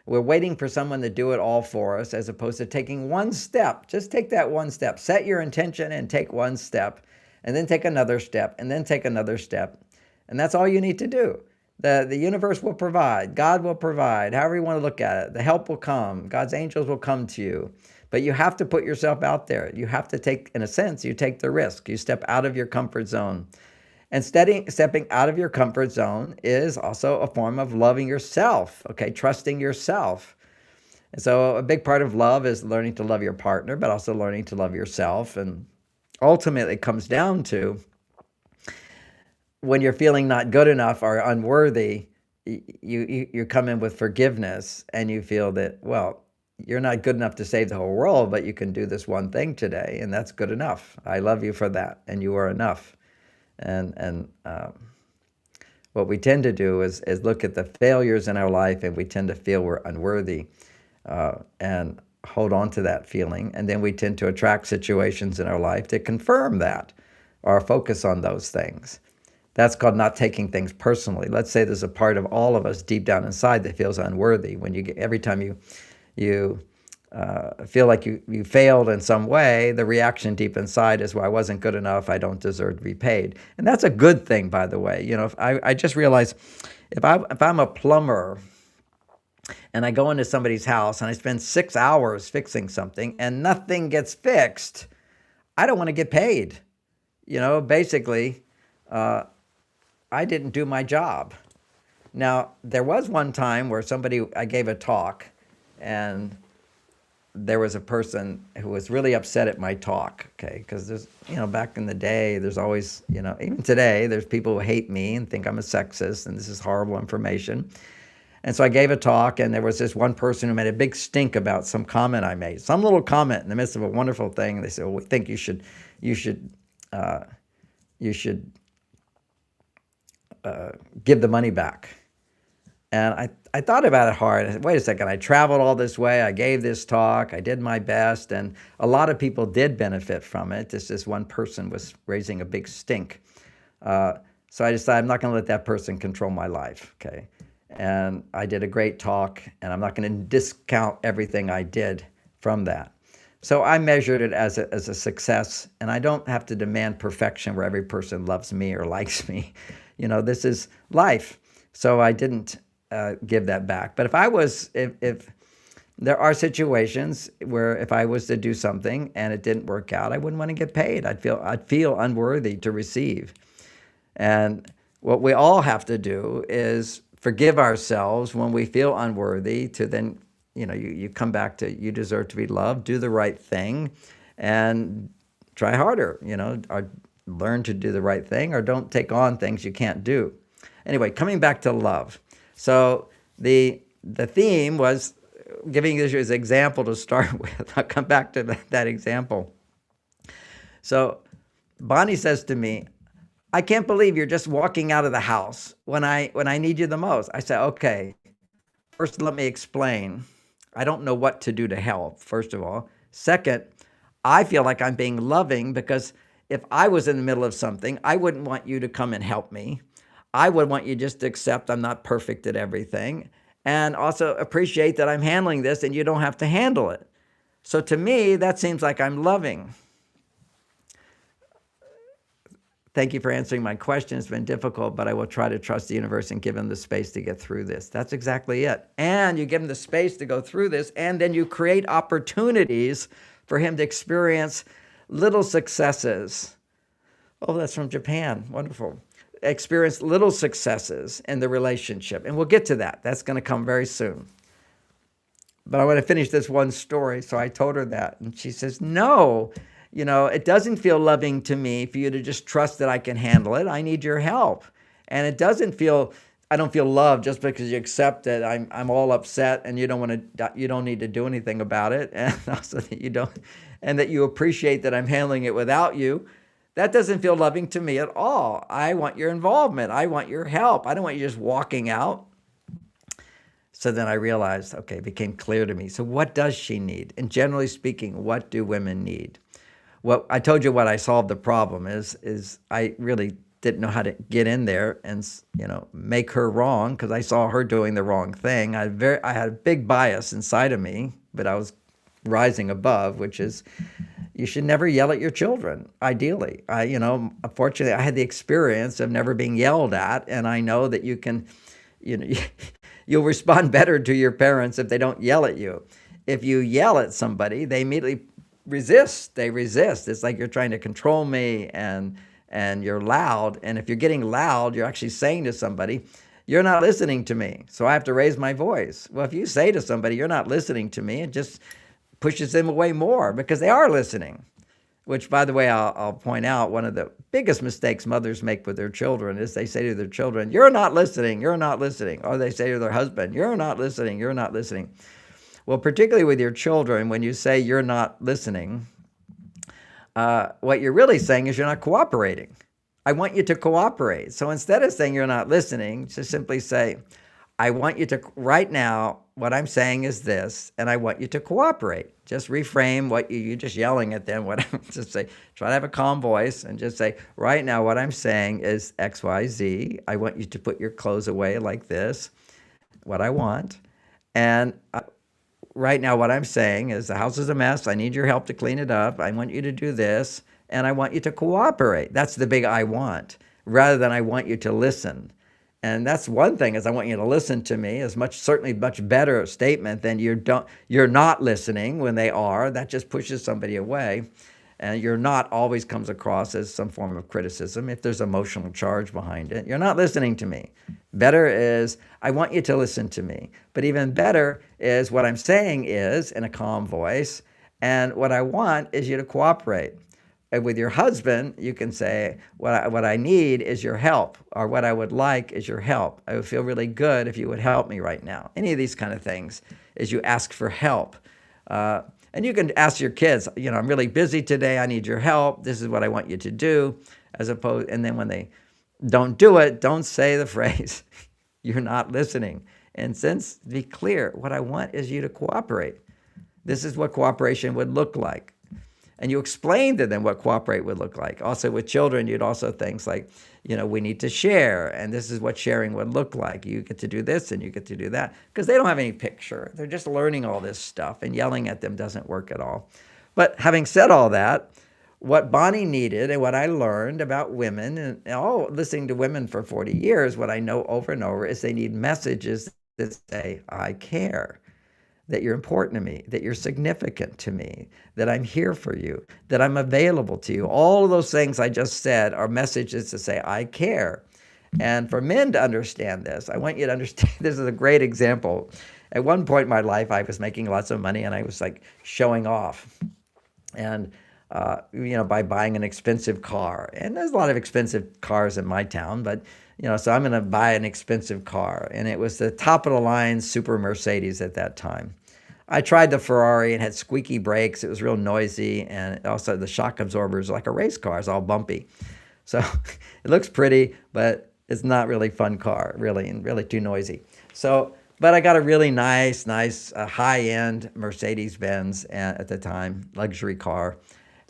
We're waiting for someone to do it all for us as opposed to taking one step. Just take that one step. Set your intention and take one step, and then take another step, and then take another step. And that's all you need to do. The universe will provide. God will provide. However you want to look at it. The help will come. God's angels will come to you. But you have to put yourself out there. You have to take, in a sense, you take the risk. You step out of your comfort zone. And stepping out of your comfort zone is also a form of loving yourself, okay? Trusting yourself. And so a big part of love is learning to love your partner, but also learning to love yourself. And ultimately it comes down to when you're feeling not good enough or unworthy, you come in with forgiveness and you feel that, well, you're not good enough to save the whole world, but you can do this one thing today, and that's good enough. I love you for that, and you are enough. And what we tend to do is look at the failures in our life, and we tend to feel we're unworthy and hold on to that feeling. And then we tend to attract situations in our life to confirm that or focus on those things. That's called not taking things personally. Let's say there's a part of all of us deep down inside that feels unworthy. Every time you feel like you failed in some way, the reaction deep inside is, well, I wasn't good enough, I don't deserve to be paid. And that's a good thing, by the way. If I just realized if I'm a plumber and I go into somebody's house and I spend 6 hours fixing something and nothing gets fixed, I don't want to get paid. Basically, I didn't do my job. Now, there was one time where I gave a talk, and there was a person who was really upset at my talk, okay? Because there's, back in the day, there's always, even today, there's people who hate me and think I'm a sexist and this is horrible information. And so I gave a talk, and there was this one person who made a big stink about some comment I made, some little comment in the midst of a wonderful thing. And they said, well, we think you should give the money back. And I thought about it hard. I said, wait a second, I traveled all this way. I gave this talk. I did my best. And a lot of people did benefit from it. Just this one person was raising a big stink. So I decided I'm not going to let that person control my life, okay? And I did a great talk, and I'm not going to discount everything I did from that. So I measured it as a success, and I don't have to demand perfection where every person loves me or likes me. This is life. So I didn't give that back. But if there are situations where if I was to do something and it didn't work out, I wouldn't want to get paid. I'd feel unworthy to receive. And what we all have to do is forgive ourselves when we feel unworthy, to then, you come back to, you deserve to be loved, do the right thing, and try harder, or learn to do the right thing, or don't take on things you can't do. Anyway, coming back to love. So the theme was giving this as an example to start with. I'll come back to that example. So Bonnie says to me, I can't believe you're just walking out of the house when I need you the most. I say, okay, first let me explain. I don't know what to do to help, first of all. Second, I feel like I'm being loving because if I was in the middle of something, I wouldn't want you to come and help me. I would want you just to accept I'm not perfect at everything, and also appreciate that I'm handling this and you don't have to handle it. So to me, that seems like I'm loving. Thank you for answering my question. It's been difficult, but I will try to trust the universe and give him the space to get through this. That's exactly it. And you give him the space to go through this, and then you create opportunities for him to experience little successes. Oh, that's from Japan. Wonderful. Experience little successes in the relationship. And we'll get to that. That's going to come very soon. But I want to finish this one story. So I told her that. And she says, no, it doesn't feel loving to me for you to just trust that I can handle it. I need your help. And I don't feel loved just because you accept that I'm all upset and you don't need to do anything about it. And also that you appreciate that I'm handling it without you. That doesn't feel loving to me at all. I want your involvement. I want your help. I don't want you just walking out. So then I realized, okay, it became clear to me. So what does she need? And generally speaking, what do women need? Well, I told you what I solved the problem is I really didn't know how to get in there and, make her wrong, because I saw her doing the wrong thing. I had a big bias inside of me, but I was rising above, which is, you should never yell at your children, ideally. Unfortunately, I had the experience of never being yelled at, and I know that you can, you'll respond better to your parents if they don't yell at you. If you yell at somebody, they immediately resist. They resist. It's like you're trying to control me, and you're loud. And if you're getting loud, you're actually saying to somebody, you're not listening to me, so I have to raise my voice. Well, if you say to somebody, you're not listening to me, it just pushes them away more because they are listening. Which, by the way, I'll point out, one of the biggest mistakes mothers make with their children is they say to their children, you're not listening, you're not listening. Or they say to their husband, you're not listening, you're not listening. Well, particularly with your children, when you say you're not listening, what you're really saying is you're not cooperating. I want you to cooperate. So instead of saying you're not listening, just simply say, I want you to, right now, what I'm saying is this, and I want you to cooperate. Just reframe what you're just yelling at them. Just say, try to have a calm voice and just say, right now, what I'm saying is X, Y, Z. I want you to put your clothes away like this, what I want. And right now, what I'm saying is the house is a mess. I need your help to clean it up. I want you to do this, and I want you to cooperate. That's the big I want, rather than I want you to listen. And that's one thing is I want you to listen to me is certainly much better statement than you're not listening when they are. That just pushes somebody away. And you're not always comes across as some form of criticism if there's emotional charge behind it. You're not listening to me. Better is I want you to listen to me. But even better is what I'm saying is in a calm voice. And what I want is you to cooperate. And with your husband, you can say, what I need is your help, or what I would like is your help. I would feel really good if you would help me right now. Any of these kind of things is you ask for help. And you can ask your kids, I'm really busy today. I need your help. This is what I want you to do. And then when they don't do it, don't say the phrase, you're not listening. And to be clear, what I want is you to cooperate. This is what cooperation would look like. And you explain to them what cooperate would look like. Also with children, you'd also things like, we need to share, and this is what sharing would look like. You get to do this and you get to do that, because they don't have any picture. They're just learning all this stuff, and yelling at them doesn't work at all. But having said all that, what Bonnie needed and what I learned about women, and listening to women for 40 years, what I know over and over is they need messages that say, I care. That you're important to me, that you're significant to me, that I'm here for you, that I'm available to you. All of those things I just said are messages to say, I care. And for men to understand this, I want you to understand, this is a great example. At one point in my life, I was making lots of money and I was like showing off. And, by buying an expensive car. And there's a lot of expensive cars in my town, but so I'm going to buy an expensive car. And it was the top of the line Super Mercedes at that time. I tried the Ferrari and had squeaky brakes. It was real noisy. And also the shock absorbers, like a race car, is all bumpy. So it looks pretty, but it's not really a fun car, really, and really too noisy. But I got a really nice high-end Mercedes-Benz at the time, luxury car.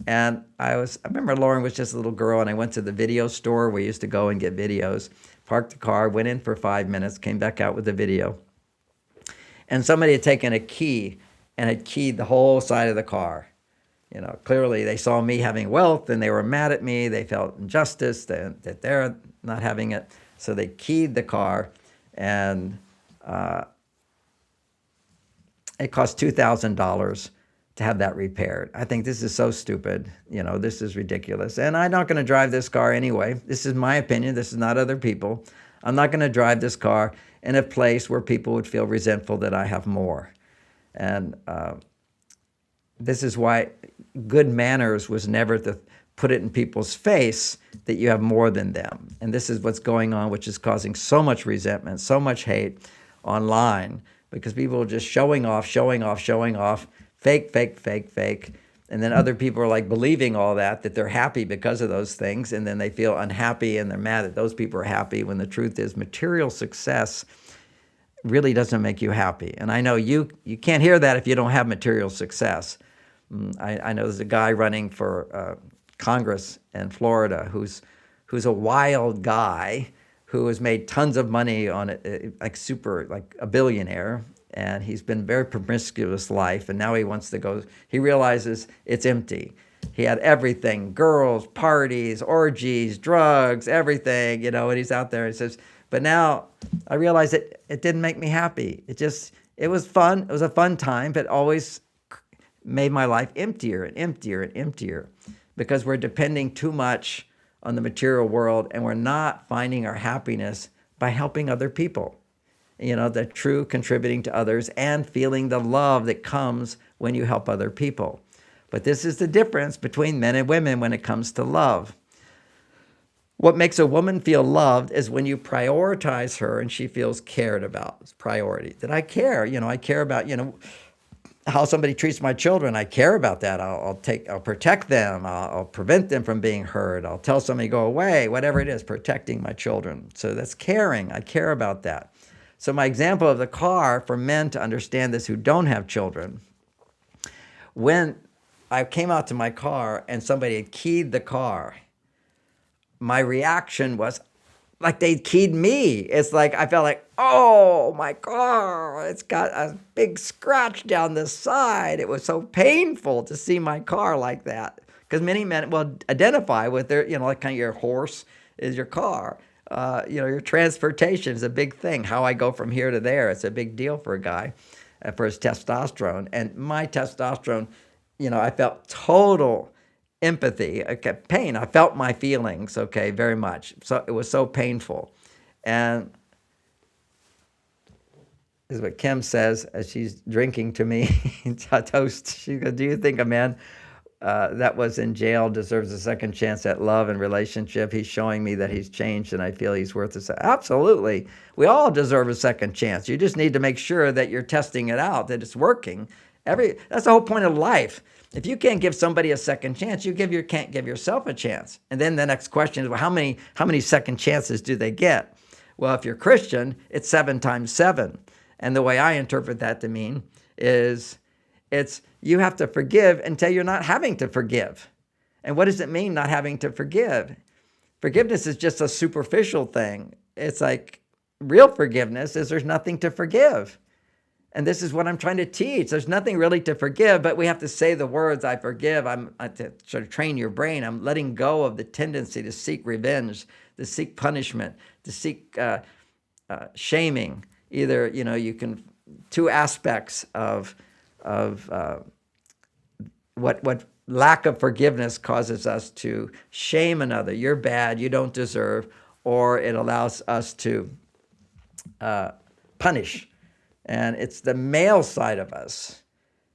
And I remember Lauren was just a little girl, and I went to the video store. We used to go and get videos, parked the car, went in for 5 minutes, came back out with the video. And somebody had taken a key and had keyed the whole side of the car. Clearly they saw me having wealth and they were mad at me. They felt injustice that they're not having it. So they keyed the car, and it cost $2,000 to have that repaired. I think this is so stupid. This is ridiculous. And I'm not going to drive this car anyway. This is my opinion. This is not other people. I'm not going to drive this car in a place where people would feel resentful that I have more. And this is why good manners was never to put it in people's face that you have more than them. And this is what's going on, which is causing so much resentment, so much hate online, because people are just showing off, fake. And then other people are like believing all that they're happy because of those things. And then they feel unhappy and they're mad that those people are happy, when the truth is material success really doesn't make you happy. And I know you can't hear that if you don't have material success. I know there's a guy running for Congress in Florida who's a wild guy who has made tons of money on it, like a billionaire. And he's been very promiscuous life, and now he realizes it's empty. He had everything, girls, parties, orgies, drugs, everything, and he's out there and says, but now I realize it didn't make me happy. It was fun. It was a fun time, but always made my life emptier and emptier and emptier, because we're depending too much on the material world, and we're not finding our happiness by helping other people. The true contributing to others and feeling the love that comes when you help other people. But this is the difference between men and women when it comes to love. What makes a woman feel loved is when you prioritize her and she feels cared about. It's priority. That I care. I care about, how somebody treats my children. I care about that. I'll protect them. I'll prevent them from being hurt. I'll tell somebody to go away, whatever it is, protecting my children. So that's caring. I care about that. So my example of the car, for men to understand this who don't have children, when I came out to my car and somebody had keyed the car, my reaction was like they'd keyed me. It's like I felt like, oh, my car, it's got a big scratch down the side. It was so painful to see my car like that, because many men will identify with their, like kind of your horse is your car. Your transportation is a big thing. How I go from here to there, it's a big deal for a guy, for his testosterone. And my testosterone, I felt total empathy, pain. I felt my feelings, very much. So it was so painful. And this is what Kim says as she's drinking to me a toast. She goes, "Do you think a man that was in jail deserves a second chance at love and relationship? He's showing me that he's changed and I feel he's worth it." Absolutely. We all deserve a second chance. You just need to make sure that you're testing it out, that it's working. That's the whole point of life. If you can't give somebody a second chance, you can't give yourself a chance. And then the next question is, well, how many second chances do they get? Well, if you're Christian, it's 7 times 7. And the way I interpret that to mean is you have to forgive until you're not having to forgive. And what does it mean, not having to forgive? Forgiveness is just a superficial thing. It's like real forgiveness is there's nothing to forgive. And this is what I'm trying to teach. There's nothing really to forgive, but we have to say the words, I forgive. I'm to sort of train your brain. I'm letting go of the tendency to seek revenge, to seek punishment, to seek shaming. Either, you can, 2 aspects of what lack of forgiveness causes us to shame another. You're bad, you don't deserve, or it allows us to punish. And it's the male side of us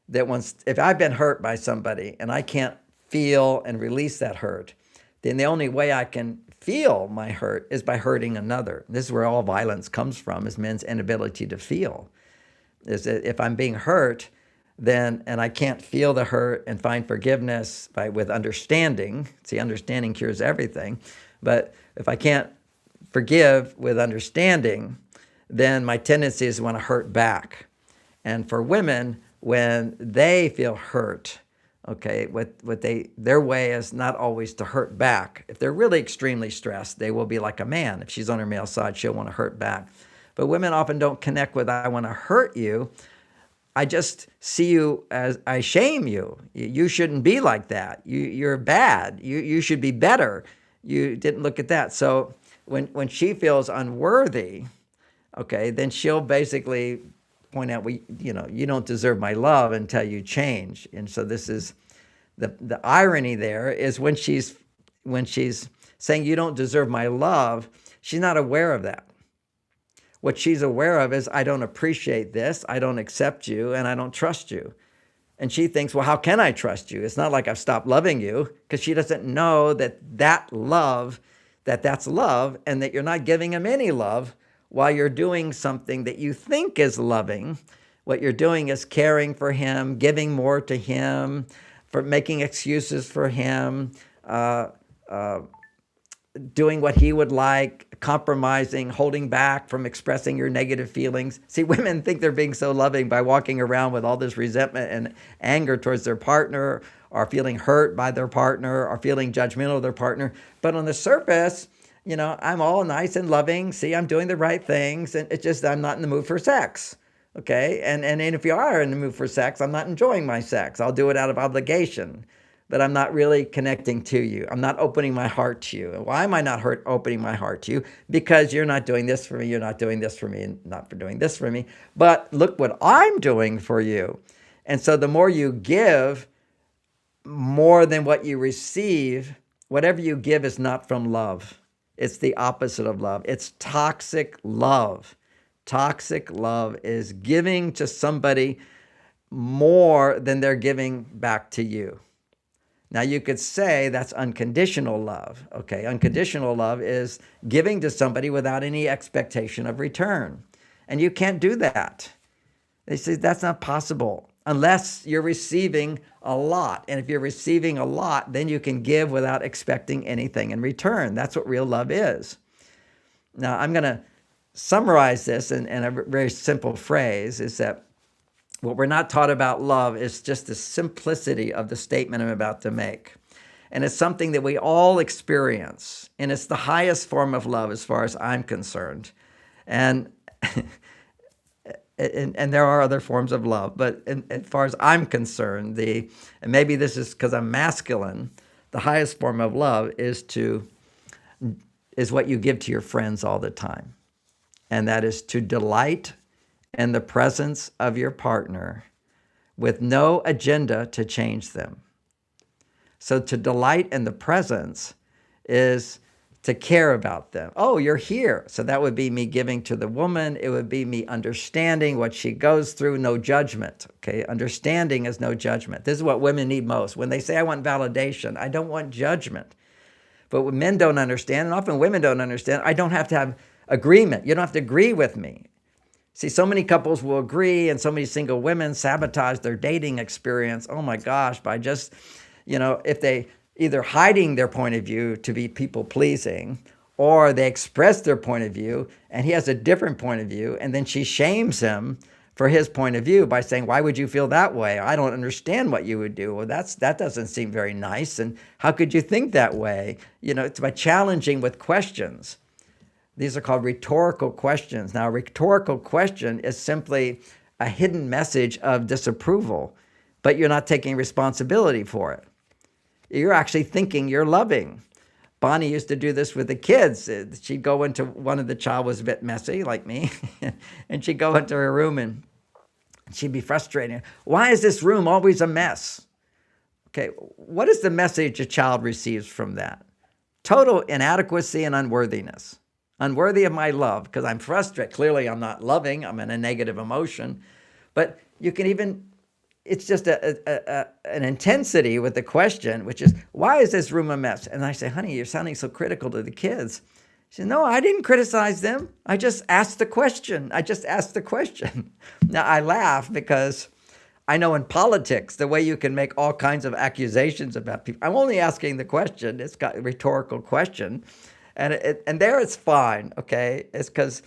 that if I've been hurt by somebody and I can't feel and release that hurt, then the only way I can feel my hurt is by hurting another. This is where all violence comes from, is men's inability to feel. Is that if I'm being hurt, and I can't feel the hurt and find forgiveness with understanding. See, understanding cures everything. But if I can't forgive with understanding, then my tendency is to want to hurt back. And for women, when they feel hurt, their way is not always to hurt back. If they're really extremely stressed, they will be like a man. If she's on her male side, she'll want to hurt back. But women often don't connect with, I want to hurt you. I just see you as, I shame you. You shouldn't be like that. You're bad. You should be better. You didn't look at that. So when she feels unworthy, then she'll basically point out, you don't deserve my love until you change. And so this is the irony there is when she's saying you don't deserve my love, she's not aware of that. What she's aware of is, I don't appreciate this, I don't accept you, and I don't trust you. And she thinks, well, how can I trust you? It's not like I've stopped loving you, because she doesn't know that's love, and that you're not giving him any love while you're doing something that you think is loving. What you're doing is caring for him, giving more to him, for making excuses for him, doing what he would like, compromising, holding back from expressing your negative feelings. See, women think they're being so loving by walking around with all this resentment and anger towards their partner, or feeling hurt by their partner, or feeling judgmental of their partner. But on the surface, I'm all nice and loving. See, I'm doing the right things. And it's just, I'm not in the mood for sex. Okay. And if you are in the mood for sex, I'm not enjoying my sex. I'll do it out of obligation, but I'm not really connecting to you. I'm not opening my heart to you. Why am I not opening my heart to you? Because you're not doing this for me. You're not doing this for me, and not for doing this for me. But look what I'm doing for you. And so the more you give, more than what you receive, whatever you give is not from love. It's the opposite of love. It's toxic love. Toxic love is giving to somebody more than they're giving back to you. Now, you could say that's unconditional love. Okay, unconditional love is giving to somebody without any expectation of return. And you can't do that. They say that's not possible unless you're receiving a lot. And if you're receiving a lot, then you can give without expecting anything in return. That's what real love is. Now, I'm going to summarize this in a very simple phrase, is that what we're not taught about love is just the simplicity of the statement I'm about to make. And it's something that we all experience. And it's the highest form of love as far as I'm concerned. And there are other forms of love, but as far as I'm concerned, and maybe this is because I'm masculine, the highest form of love is to is what you give to your friends all the time. And that is to delight in the presence of your partner with no agenda to change them. So to delight in the presence is to care about them. Oh, you're here. So that would be me giving to the woman. It would be me understanding what she goes through, no judgment. Okay, understanding is no judgment. This is what women need most. When they say, I want validation, I don't want judgment. But what men don't understand, and often women don't understand, I don't have to have agreement. You don't have to agree with me. See, so many couples will agree, and so many single women sabotage their dating experience. Oh my gosh, by just, if they either hiding their point of view to be people-pleasing, or they express their point of view, and he has a different point of view, and then she shames him for his point of view by saying, why would you feel that way? I don't understand what you would do. Well, that doesn't seem very nice, and how could you think that way? It's by challenging with questions. These are called rhetorical questions. Now, a rhetorical question is simply a hidden message of disapproval, but you're not taking responsibility for it. You're actually thinking you're loving. Bonnie used to do this with the kids. She'd go into, one of the child was a bit messy, like me, and she'd go into her room and she'd be frustrated. Why is this room always a mess? Okay, what is the message a child receives from that? Total inadequacy and unworthiness. Unworthy of my love because I'm frustrated. Clearly, I'm not loving. I'm in a negative emotion. But you can even, it's just an intensity with the question, which is, why is this room a mess? And I say, honey, you're sounding so critical to the kids. She said, no, I didn't criticize them. I just asked the question. Now, I laugh because I know in politics, the way you can make all kinds of accusations about people. I'm only asking the question. It's got a rhetorical question. And there it's fine, okay? It's because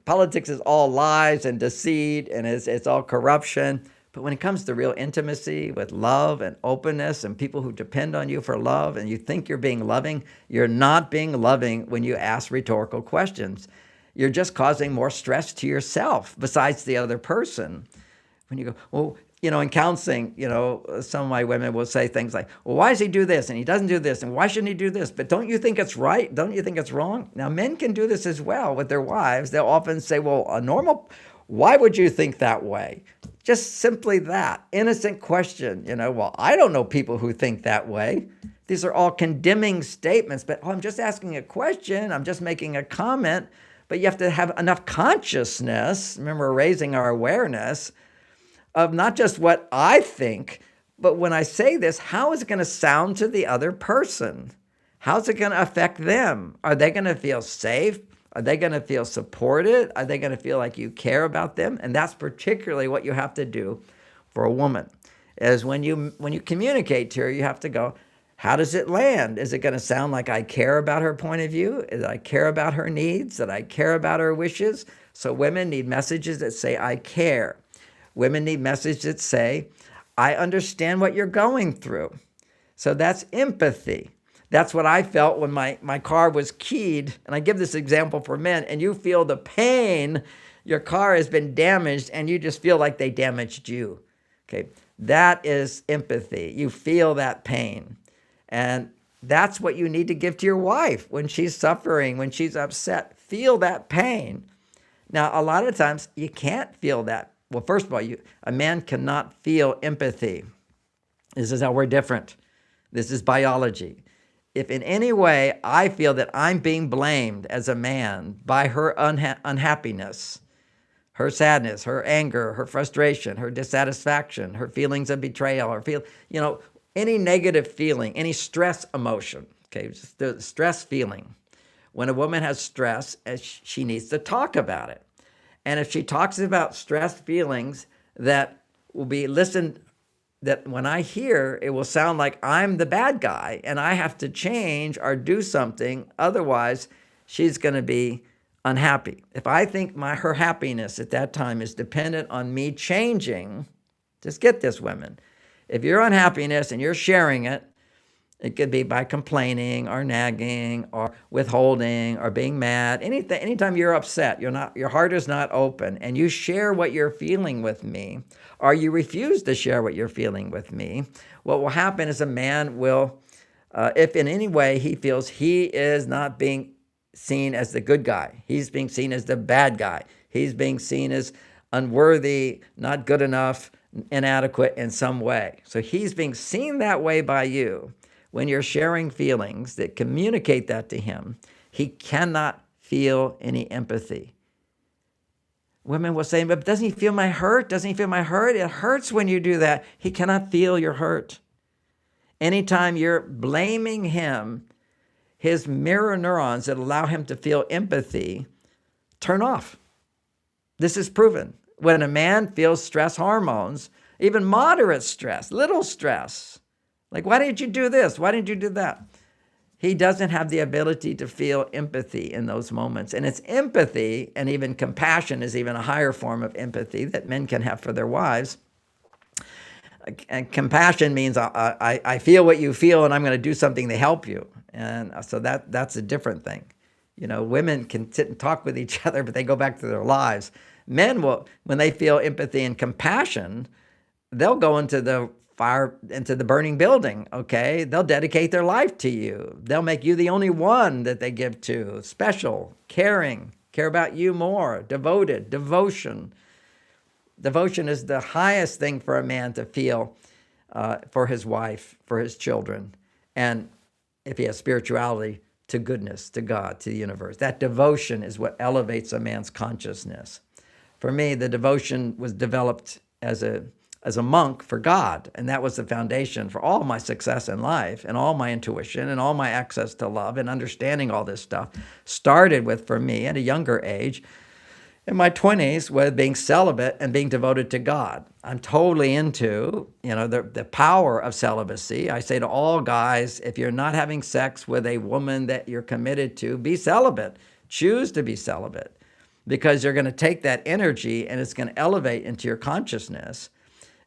politics is all lies and deceit, and it's all corruption. But when it comes to real intimacy with love and openness and people who depend on you for love, and you think you're being loving, you're not being loving when you ask rhetorical questions. You're just causing more stress to yourself besides the other person. When you go, well, in counseling, some of my women will say things like, well, why does he do this? And he doesn't do this. And why shouldn't he do this? But don't you think it's right? Don't you think it's wrong? Now, men can do this as well with their wives. They'll often say, well, why would you think that way? Just simply that innocent question, well, I don't know people who think that way. These are all condemning statements, but I'm just asking a question. I'm just making a comment, but you have to have enough consciousness. Remember, raising our awareness of not just what I think, but when I say this, how is it going to sound to the other person? How's it going to affect them? Are they going to feel safe? Are they going to feel supported? Are they going to feel like you care about them? And that's particularly what you have to do for a woman, is when you communicate to her, you have to go, how does it land? Is it going to sound like I care about her point of view? That I care about her needs? That I care about her wishes? So women need messages that say, I care. Women need messages that say, I understand what you're going through. So that's empathy. That's what I felt when my car was keyed. And I give this example for men, and you feel the pain. Your car has been damaged, and you just feel like they damaged you. Okay, that is empathy. You feel that pain. And that's what you need to give to your wife when she's suffering, when she's upset. Feel that pain. Now, a lot of times you can't feel that. Well, first of all, a man cannot feel empathy. This is how we're different. This is biology. If in any way I feel that I'm being blamed as a man by her unhappiness, her sadness, her anger, her frustration, her dissatisfaction, her feelings of betrayal, any negative feeling, any stress emotion, okay, just the stress feeling. When a woman has stress, she needs to talk about it. And if she talks about stress feelings that will be listened, that when I hear, it will sound like I'm the bad guy and I have to change or do something. Otherwise, she's going to be unhappy. If I think her happiness at that time is dependent on me changing, just get this, women. If your unhappiness and you're sharing it, it could be by complaining or nagging or withholding or being mad. Anytime you're upset, your heart is not open, and you share what you're feeling with me, or you refuse to share what you're feeling with me, what will happen is a man will, if in any way he feels he is not being seen as the good guy. He's being seen as the bad guy. He's being seen as unworthy, not good enough, inadequate in some way. So he's being seen that way by you. When you're sharing feelings that communicate that to him, he cannot feel any empathy. Women will say, but doesn't he feel my hurt? Doesn't he feel my hurt? It hurts when you do that. He cannot feel your hurt. Anytime you're blaming him, his mirror neurons that allow him to feel empathy turn off. This is proven. When a man feels stress hormones, even moderate stress, little stress, like, why didn't you do this? Why didn't you do that? He doesn't have the ability to feel empathy in those moments. And it's empathy, and even compassion is even a higher form of empathy that men can have for their wives. And compassion means I feel what you feel, and I'm going to do something to help you. And so that's a different thing. You know, women can sit and talk with each other, but they go back to their lives. Men will, when they feel empathy and compassion, they'll go into the fire, into the burning building, okay? They'll dedicate their life to you. They'll make you the only one that they give to. Special, caring, care about you more, devoted, devotion. Devotion is the highest thing for a man to feel for his wife, for his children, and if he has spirituality, to goodness, to God, to the universe. That devotion is what elevates a man's consciousness. For me, the devotion was developed as a monk for God, and that was the foundation for all my success in life and all my intuition and all my access to love and understanding all this stuff. Started with, for me, at a younger age, in my 20s, with being celibate and being devoted to God. I'm totally into, the power of celibacy. I say to all guys, if you're not having sex with a woman that you're committed to, be celibate. Choose to be celibate, because you're going to take that energy and it's going to elevate into your consciousness.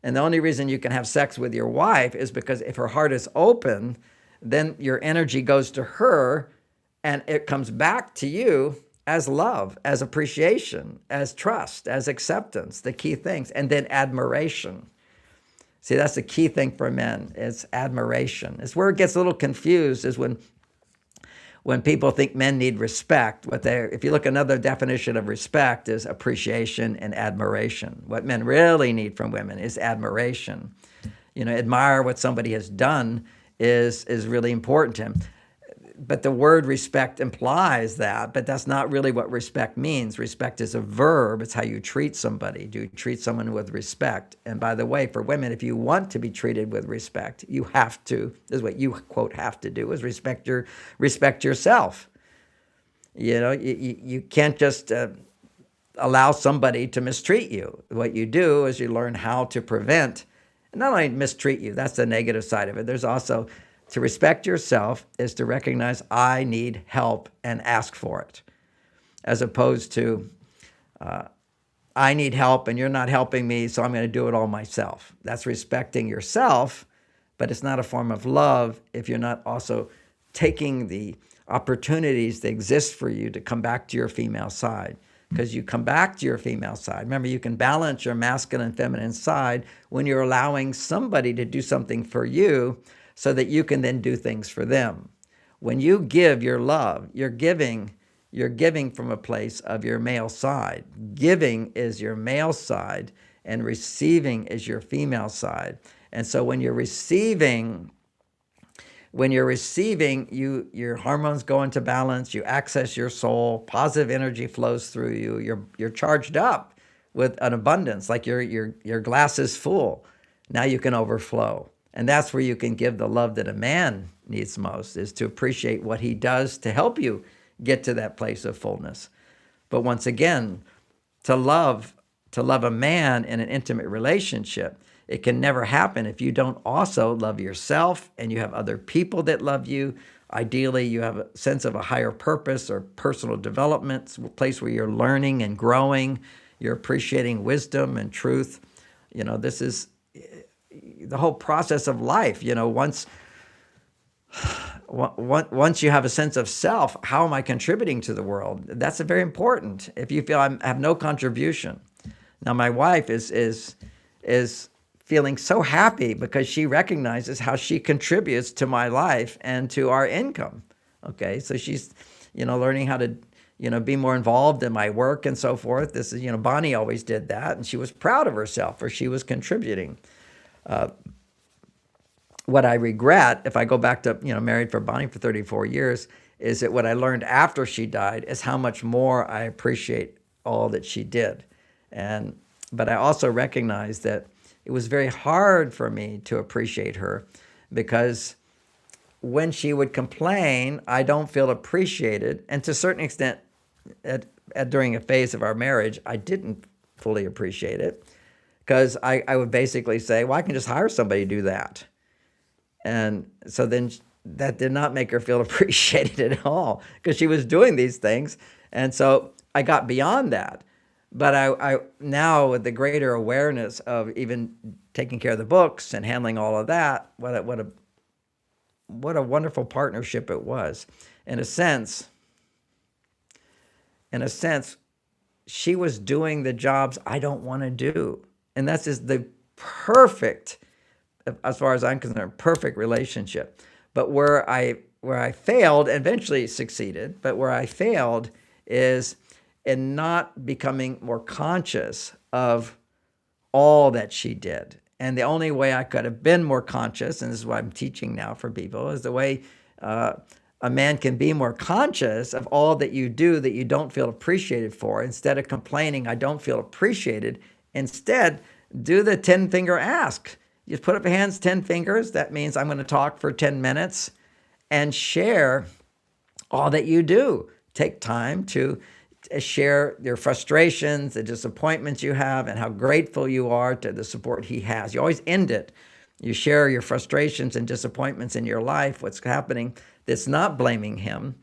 And the only reason you can have sex with your wife is because if her heart is open, then your energy goes to her and it comes back to you as love, as appreciation, as trust, as acceptance, the key things, and then admiration. See, that's the key thing for men, is admiration. It's where it gets a little confused, is when people think men need respect. If you look, another definition of respect is appreciation and admiration. What men really need from women is admiration. Admire what somebody has done is really important to him. But the word respect implies that, but that's not really what respect means. Respect is a verb. It's how you treat somebody. Do you treat someone with respect? And by the way, for women, if you want to be treated with respect, you have to, this is what you, quote, have to do, is respect yourself. You can't just allow somebody to mistreat you. What you do is you learn how to prevent, not only mistreat you, that's the negative side of it. There's also, to respect yourself is to recognize I need help and ask for it, as opposed to I need help and you're not helping me, so I'm going to do it all myself. That's respecting yourself, but it's not a form of love if you're not also taking the opportunities that exist for you to come back to your female side. Because you come back to your female side. Remember, you can balance your masculine and feminine side when you're allowing somebody to do something for you, so that you can then do things for them. When you give your love, you're giving from a place of your male side. Giving is your male side, and receiving is your female side. And so when you're receiving, your hormones go into balance, you access your soul, positive energy flows through you, you're charged up with an abundance, like your glass is full. Now you can overflow. And that's where you can give the love that a man needs most, is to appreciate what he does to help you get to that place of fullness. But once again, to love a man in an intimate relationship, it can never happen if you don't also love yourself and you have other people that love you. Ideally, you have a sense of a higher purpose or personal development, a place where you're learning and growing, you're appreciating wisdom and truth. This is the whole process of life. Once you have a sense of self, how am I contributing to the world? That's very important. If you feel I have no contribution. Now, my wife is feeling so happy because she recognizes how she contributes to my life and to our income. Okay, so she's, learning how to, be more involved in my work and so forth. This is, Bonnie always did that, and she was proud of herself for she was contributing. What I regret, if I go back to, married for Bonnie for 34 years, is that what I learned after she died is how much more I appreciate all that she did. But I also recognize that it was very hard for me to appreciate her because when she would complain, I don't feel appreciated. And to a certain extent, during a phase of our marriage, I didn't fully appreciate it because I would basically say, well, I can just hire somebody to do that. And so then that did not make her feel appreciated at all because she was doing these things. And so I got beyond that. But I now, with the greater awareness of even taking care of the books and handling all of that, what a wonderful partnership it was. In a sense, she was doing the jobs I don't want to do. And that's just the perfect, as far as I'm concerned, perfect relationship. But where I failed, eventually succeeded, but where I failed is in not becoming more conscious of all that she did. And the only way I could have been more conscious, and this is what I'm teaching now for people, is the way a man can be more conscious of all that you do that you don't feel appreciated for. Instead of complaining, I don't feel appreciated, instead, do the 10-finger ask. You put up your hands, 10 fingers. That means I'm going to talk for 10 minutes and share all that you do. Take time to share your frustrations, the disappointments you have, and how grateful you are to the support he has. You always end it. You share your frustrations and disappointments in your life, what's happening that's not blaming him,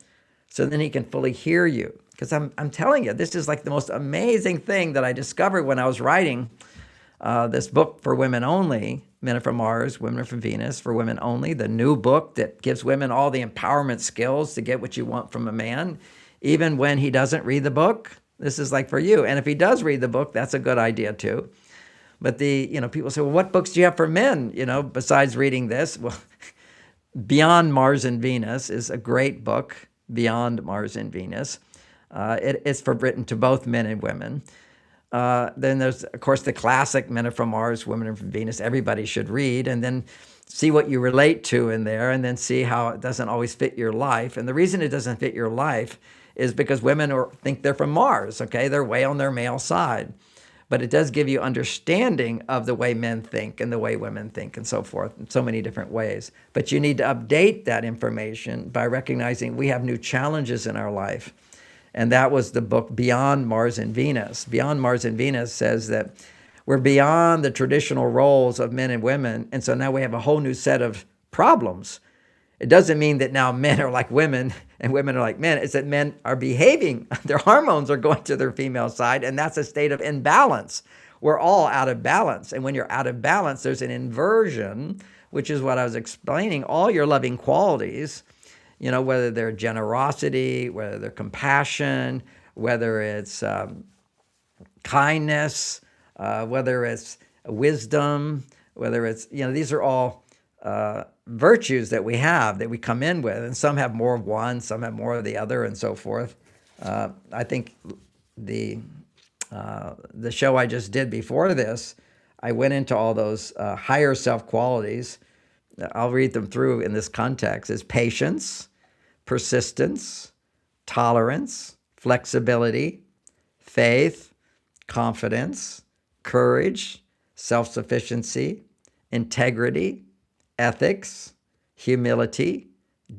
so then he can fully hear you. Because I'm telling you, this is like the most amazing thing that I discovered when I was writing this book for women only, Men Are From Mars, Women Are From Venus, for women only, the new book that gives women all the empowerment skills to get what you want from a man, even when he doesn't read the book. This is like for you. And if he does read the book, that's a good idea too. But people say, well, what books do you have for men, besides reading this? Well, Beyond Mars and Venus is a great book, Beyond Mars and Venus. It's written to both men and women. Then there's, of course, the classic Men Are From Mars, Women Are From Venus. Everybody should read, and then see what you relate to in there, and then see how it doesn't always fit your life. And the reason it doesn't fit your life is because women think they're from Mars, okay? They're way on their male side. But it does give you understanding of the way men think and the way women think and so forth in so many different ways. But you need to update that information by recognizing we have new challenges in our life. And that was the book Beyond Mars and Venus. Beyond Mars and Venus says that we're beyond the traditional roles of men and women. And so now we have a whole new set of problems. It doesn't mean that now men are like women and women are like men. It's that men are behaving. Their hormones are going to their female side, and that's a state of imbalance. We're all out of balance. And when you're out of balance, there's an inversion, which is what I was explaining. All your loving qualities, whether they're generosity, whether they're compassion, whether it's kindness, whether it's wisdom, whether it's, these are all virtues that we have, that we come in with, and some have more of one, some have more of the other, and so forth. I think the show I just did before this, I went into all those higher self qualities. I'll read them through in this context. Is patience, persistence, tolerance, flexibility, faith, confidence, courage, self-sufficiency, integrity, ethics, humility,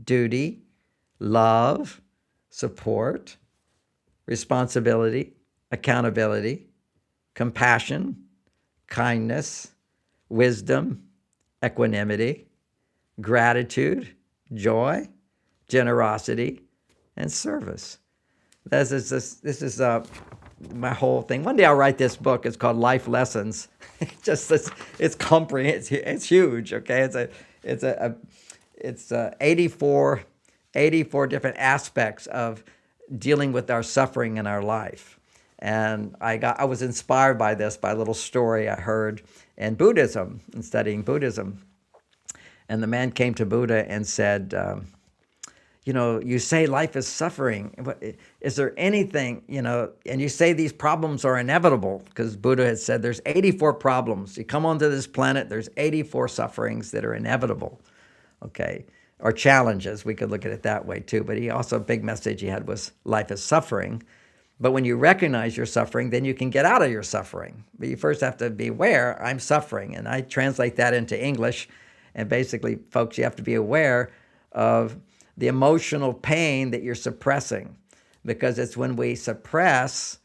duty, love, support, responsibility, accountability, compassion, kindness, wisdom, equanimity, gratitude, joy, generosity, and service. This is my whole thing. One day I'll write this book. It's called Life Lessons. It's comprehensive. It's huge. Okay, it's 84 different aspects of dealing with our suffering in our life. And I was inspired by this, by a little story I heard in Buddhism, in studying Buddhism. And the man came to Buddha and said, you say life is suffering. Is there anything, and you say these problems are inevitable, because Buddha had said there's 84 problems. You come onto this planet, there's 84 sufferings that are inevitable, okay? Or challenges, we could look at it that way too. But he also, a big message he had was life is suffering. But when you recognize you're suffering, then you can get out of your suffering. But you first have to be aware, I'm suffering. And I translate that into English. And basically, folks, you have to be aware of the emotional pain that you're suppressing. Because it's when we suppress,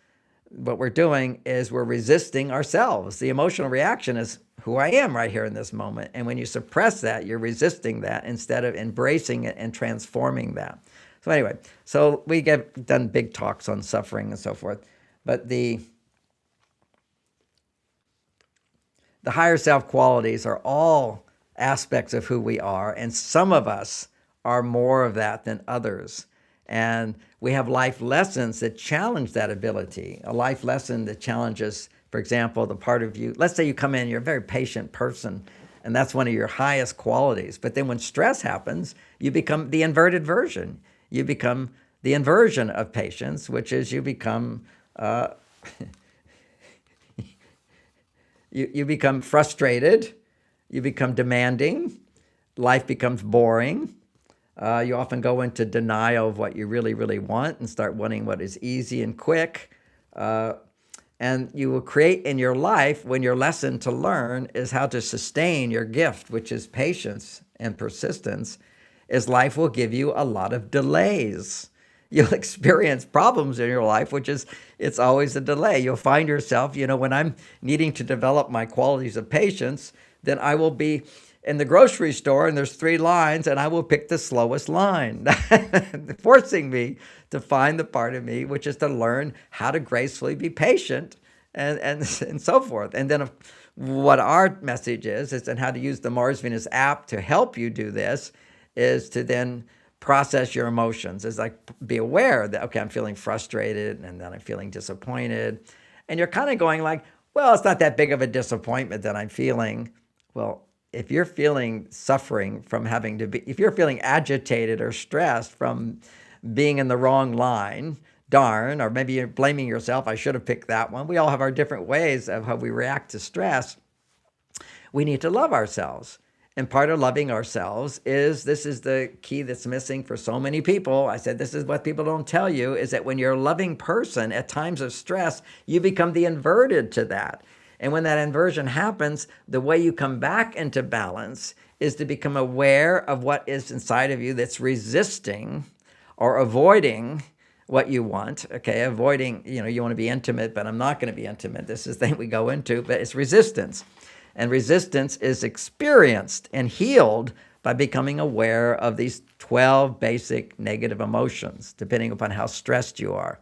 what we're doing is we're resisting ourselves. The emotional reaction is who I am right here in this moment. And when you suppress that, you're resisting that instead of embracing it and transforming that. So anyway, so we get done big talks on suffering and so forth. But the higher self qualities are all aspects of who we are. And some of us are more of that than others. And we have life lessons that challenge that ability. A life lesson that challenges, for example, the part of you, let's say you come in, you're a very patient person, and that's one of your highest qualities. But then when stress happens, you become the inverted version. You become the inversion of patience, which is you become you become frustrated, you become demanding, life becomes boring. You often go into denial of what you really, really want and start wanting what is easy and quick. And you will create in your life, when your lesson to learn is how to sustain your gift, which is patience and persistence, is life will give you a lot of delays. You'll experience problems in your life, it's always a delay. You'll find yourself, when I'm needing to develop my qualities of patience, then I will be in the grocery store and there's 3 lines and I will pick the slowest line, forcing me to find the part of me, which is to learn how to gracefully be patient and so forth. And then what our message is and how to use the Mars-Venus app to help you do this is to then process your emotions. It's like, be aware that, okay, I'm feeling frustrated and then I'm feeling disappointed. And you're kind of going like, well, it's not that big of a disappointment that I'm feeling. Well, if you're feeling suffering from if you're feeling agitated or stressed from being in the wrong line, darn, or maybe you're blaming yourself, I should have picked that one. We all have our different ways of how we react to stress. We need to love ourselves. And part of loving ourselves this is the key that's missing for so many people. I said, this is what people don't tell you, is that when you're a loving person at times of stress, you become the inverted to that. And when that inversion happens, the way you come back into balance is to become aware of what is inside of you that's resisting or avoiding what you want. Okay, avoiding, you want to be intimate, but I'm not going to be intimate. This is the thing we go into, but it's resistance. And resistance is experienced and healed by becoming aware of these 12 basic negative emotions, depending upon how stressed you are.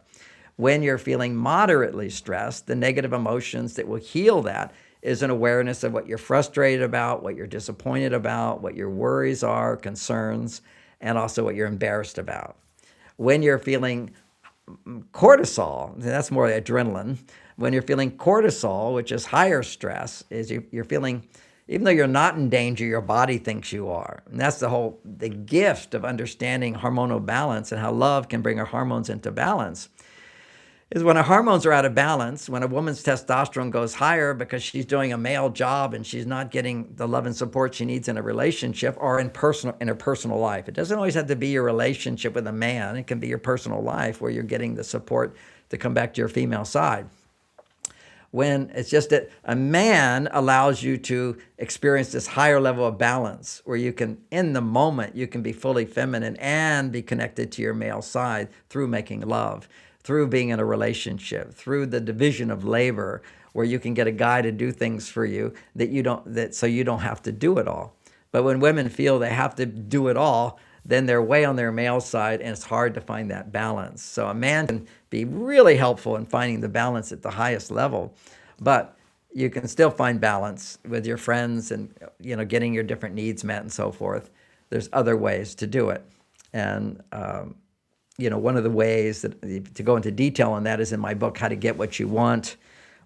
When you're feeling moderately stressed, the negative emotions that will heal that is an awareness of what you're frustrated about, what you're disappointed about, what your worries are, concerns, and also what you're embarrassed about. When you're feeling cortisol, that's more adrenaline. When you're feeling cortisol, which is higher stress, is you're feeling, even though you're not in danger, your body thinks you are. And that's the gift of understanding hormonal balance and how love can bring our hormones into balance. Is when our hormones are out of balance, when a woman's testosterone goes higher because she's doing a male job and she's not getting the love and support she needs in a relationship or in her personal life. It doesn't always have to be your relationship with a man. It can be your personal life where you're getting the support to come back to your female side. When it's just that a man allows you to experience this higher level of balance where you can, in the moment, you can be fully feminine and be connected to your male side through making love, through being in a relationship, through the division of labor, where you can get a guy to do things for you so you don't have to do it all. But when women feel they have to do it all, then they're way on their male side, and it's hard to find that balance. So a man can be really helpful in finding the balance at the highest level, but you can still find balance with your friends and getting your different needs met and so forth. There's other ways to do it, and one of the ways to go into detail on that is in my book, How to Get What You Want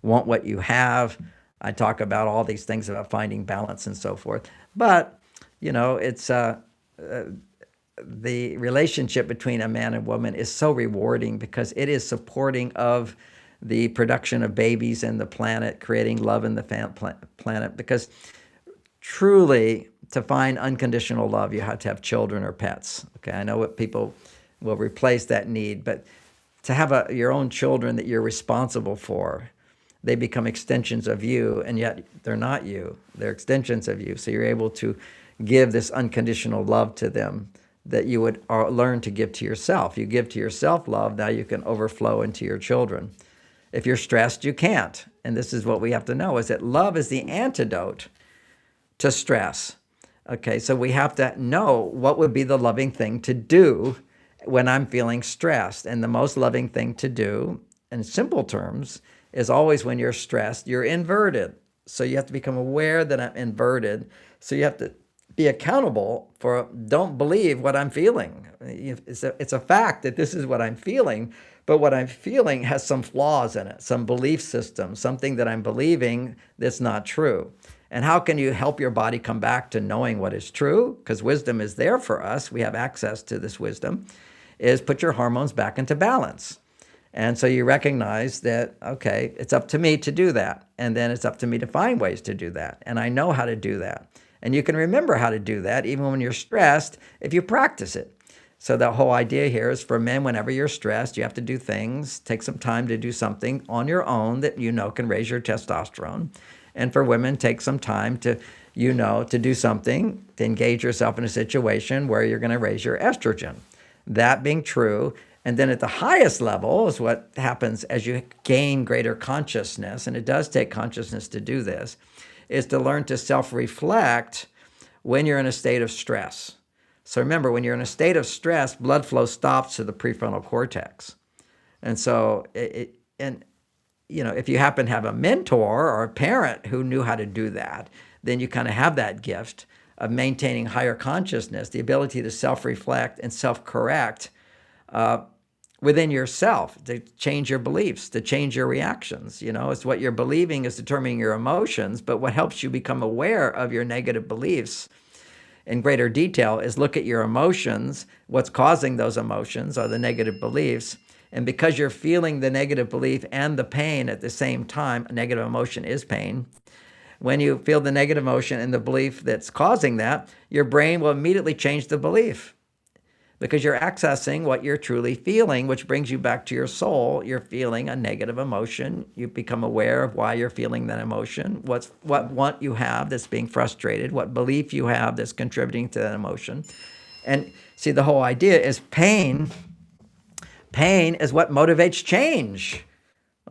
What You Have. I talk about all these things about finding balance and so forth. But, it's the relationship between a man and woman is so rewarding because it is supporting of the production of babies and the planet, creating love in the planet. Because truly, to find unconditional love, you have to have children or pets. Okay, I know what people will replace that need, but to have your own children that you're responsible for, they become extensions of you, and yet they're not you. They're extensions of you. So you're able to give this unconditional love to them that you would learn to give to yourself. You give to yourself love, now you can overflow into your children. If you're stressed, you can't. And this is what we have to know, is that love is the antidote to stress. Okay, so we have to know what would be the loving thing to do when I'm feeling stressed. And the most loving thing to do, in simple terms, is always when you're stressed, you're inverted. So you have to become aware that I'm inverted. So you have to be accountable for, don't believe what I'm feeling. It's a fact that this is what I'm feeling, but what I'm feeling has some flaws in it, some belief system, something that I'm believing that's not true. And how can you help your body come back to knowing what is true? Because wisdom is there for us. We have access to this wisdom, is put your hormones back into balance. And so you recognize that, okay, it's up to me to do that. And then it's up to me to find ways to do that. And I know how to do that. And you can remember how to do that even when you're stressed if you practice it. So the whole idea here is for men, whenever you're stressed, you have to do things, take some time to do something on your own that you know can raise your testosterone. And for women, take some time to do something, to engage yourself in a situation where you're going to raise your estrogen. That being true. And then at the highest level is what happens as you gain greater consciousness, and it does take consciousness to do this, is to learn to self-reflect when you're in a state of stress. So remember, when you're in a state of stress, blood flow stops to the prefrontal cortex. And so, if you happen to have a mentor or a parent who knew how to do that, then you kind of have that gift of maintaining higher consciousness, the ability to self-reflect and self-correct within yourself, to change your beliefs, to change your reactions. It's what you're believing is determining your emotions, but what helps you become aware of your negative beliefs in greater detail is look at your emotions. What's causing those emotions are the negative beliefs. And because you're feeling the negative belief and the pain at the same time, a negative emotion is pain. When you feel the negative emotion and the belief that's causing that, your brain will immediately change the belief, because you're accessing what you're truly feeling, which brings you back to your soul. You're feeling a negative emotion. You become aware of why you're feeling that emotion, what want you have that's being frustrated, what belief you have that's contributing to that emotion. And see, the whole idea is pain is what motivates change.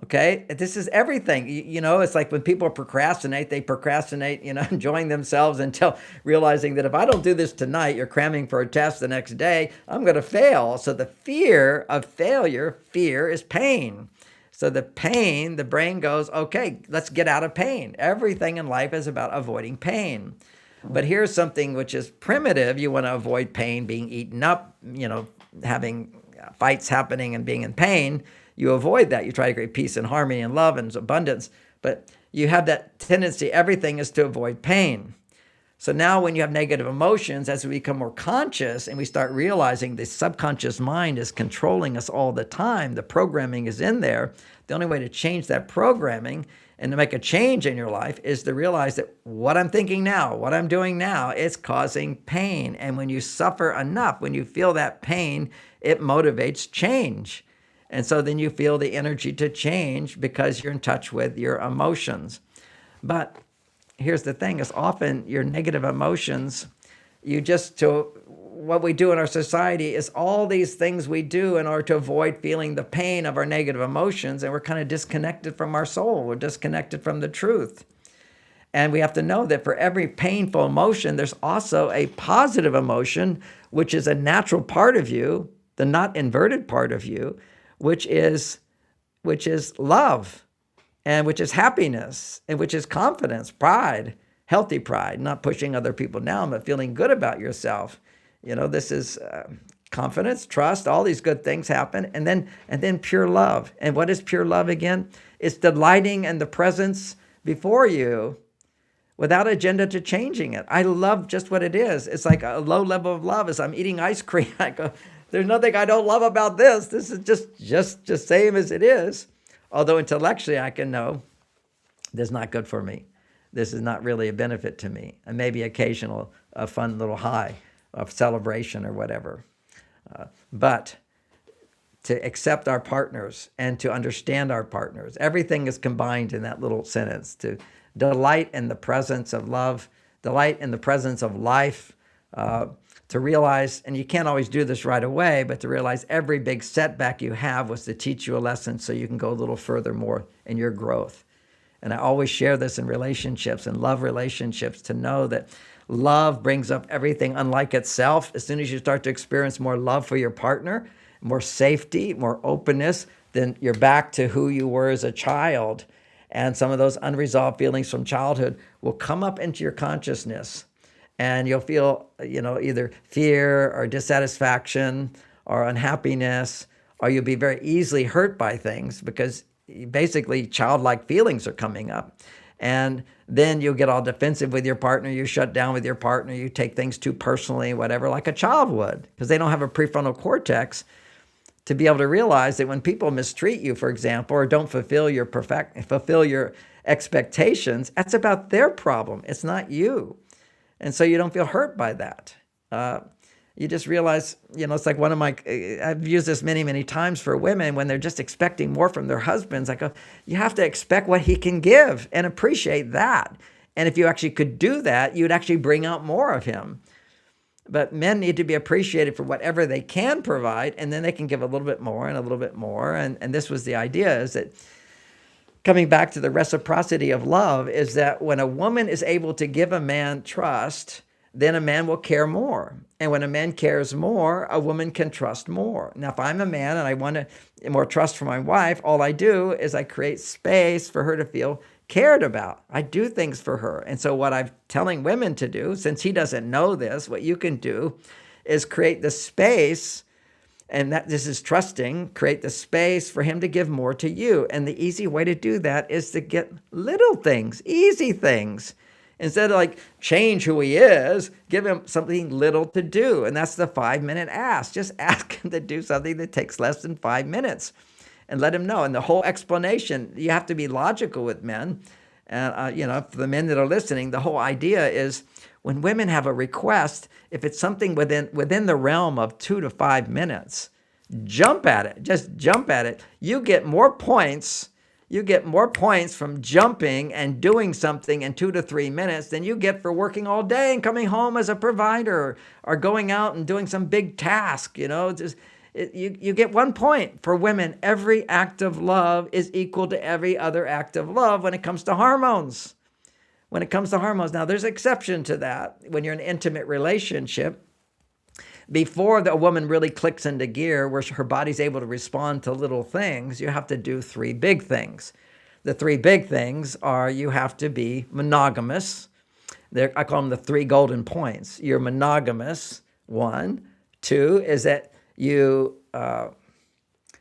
Okay, this is everything. It's like when people procrastinate, they procrastinate, enjoying themselves until realizing that if I don't do this tonight, you're cramming for a test the next day, I'm going to fail. So the fear of failure, fear is pain. So the pain, the brain goes, okay, let's get out of pain. Everything in life is about avoiding pain. But here's something which is primitive. You want to avoid pain, being eaten up, having fights happening and being in pain. You avoid that. You try to create peace and harmony and love and abundance, but you have that tendency, everything is to avoid pain. So now when you have negative emotions, as we become more conscious and we start realizing the subconscious mind is controlling us all the time, the programming is in there, the only way to change that programming and to make a change in your life is to realize that what I'm thinking now, what I'm doing now, is causing pain. And when you suffer enough, when you feel that pain, it motivates change. And so then you feel the energy to change because you're in touch with your emotions. But here's the thing, is often your negative emotions, what we do in our society is all these things we do in order to avoid feeling the pain of our negative emotions, and we're kind of disconnected from our soul. We're disconnected from the truth. And we have to know that for every painful emotion, there's also a positive emotion, which is a natural part of you, the not inverted part of you, which is love, and which is happiness, and which is confidence, pride, healthy pride, not pushing other people down, but feeling good about yourself. This is confidence, trust, all these good things happen, and then pure love. And what is pure love again? It's delighting in the presence before you without agenda to changing it. I love just what it is. It's like a low level of love. As I'm eating ice cream, I go, there's nothing I don't love about this. This is just same as it is. Although intellectually I can know this is not good for me. This is not really a benefit to me. And maybe occasional, a fun little high of celebration or whatever. But to accept our partners and to understand our partners, everything is combined in that little sentence. To delight in the presence of love, delight in the presence of life, to realize, and you can't always do this right away, but to realize every big setback you have was to teach you a lesson so you can go a little further more in your growth. And I always share this in relationships and love relationships, to know that love brings up everything unlike itself. As soon as you start to experience more love for your partner, more safety, more openness, then you're back to who you were as a child. And some of those unresolved feelings from childhood will come up into your consciousness. And you'll feel, either fear or dissatisfaction or unhappiness, or you'll be very easily hurt by things because basically childlike feelings are coming up. And then you'll get all defensive with your partner, you shut down with your partner, you take things too personally, whatever, like a child would, because they don't have a prefrontal cortex to be able to realize that when people mistreat you, for example, or don't fulfill your expectations, that's about their problem. It's not you. And so you don't feel hurt by that. You just realize, it's like I've used this many, many times for women when they're just expecting more from their husbands. I go, you have to expect what he can give and appreciate that. And if you actually could do that, you'd actually bring out more of him. But men need to be appreciated for whatever they can provide, and then they can give a little bit more and a little bit more. And this was the idea, is that coming back to the reciprocity of love, is that when a woman is able to give a man trust, then a man will care more. And when a man cares more, a woman can trust more. Now, if I'm a man and I want more trust from my wife, all I do is I create space for her to feel cared about. I do things for her. And so what I'm telling women to do, since he doesn't know this, what you can do is create the space, and that this is trusting, create the space for him to give more to you. And the easy way to do that is to get little things, easy things. Instead of change who he is, give him something little to do. And that's the 5-minute ask. Just ask him to do something that takes less than 5 minutes and let him know. And the whole explanation, you have to be logical with men. And, for the men that are listening, the whole idea is when women have a request, if it's something within the realm of 2 to 5 minutes, jump at it. Just jump at it. You get more points. You get more points from jumping and doing something in 2 to 3 minutes than you get for working all day and coming home as a provider, or going out and doing some big task. You get 1 point. For women, every act of love is equal to every other act of love when it comes to hormones. Now, there's an exception to that. When you're in an intimate relationship, before the woman really clicks into gear where her body's able to respond to little things, you have to do 3 big things. The 3 big things are, you have to be monogamous. I call them the 3 golden points. You're monogamous, 1. 2 is that you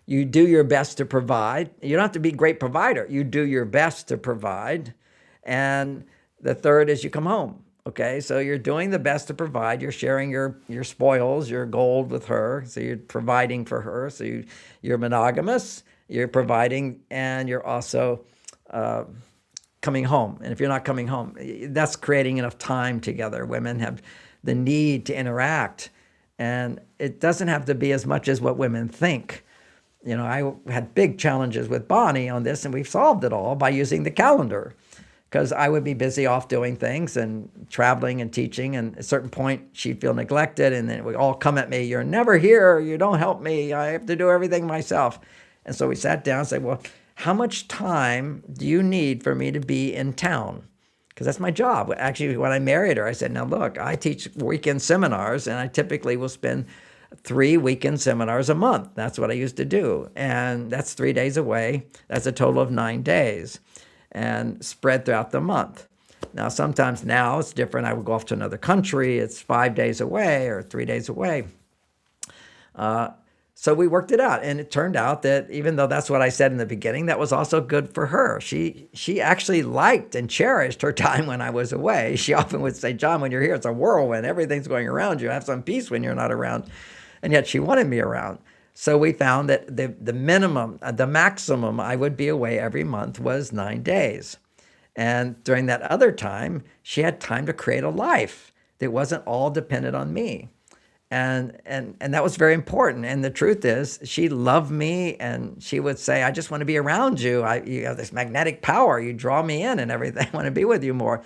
do your best to provide. You don't have to be a great provider. You do your best to provide. And the 3rd is you come home. Okay, so you're doing the best to provide. You're sharing your spoils, your gold with her. So you're providing for her. So you're monogamous, you're providing, and you're also coming home. And if you're not coming home, that's creating enough time together. Women have the need to interact. And it doesn't have to be as much as what women think. I had big challenges with Bonnie on this, and we've solved it all by using the calendar. Because I would be busy off doing things and traveling and teaching, and at a certain point she'd feel neglected, and then it would all come at me, you're never here, you don't help me, I have to do everything myself. And so we sat down and said, well, how much time do you need for me to be in town? Because that's my job. Actually, when I married her, I said, now look, I teach weekend seminars, and I typically will spend 3 weekend seminars a month. That's what I used to do. And that's 3 days away. That's a total of 9 days. And spread throughout the month. Now, sometimes now it's different. I would go off to another country. It's 5 days away or 3 days away. So we worked it out, and it turned out that even though that's what I said in the beginning, that was also good for her. She actually liked and cherished her time when I was away. She often would say, "John, when you're here, it's a whirlwind. Everything's going around you. Have some peace when you're not around." And yet she wanted me around. So we found that the minimum, the maximum I would be away every month was 9 days. And during that other time, she had time to create a life that wasn't all dependent on me. And that was very important. And the truth is, she loved me, and she would say, "I just want to be around you. You have this magnetic power. You draw me in and everything. I want to be with you more."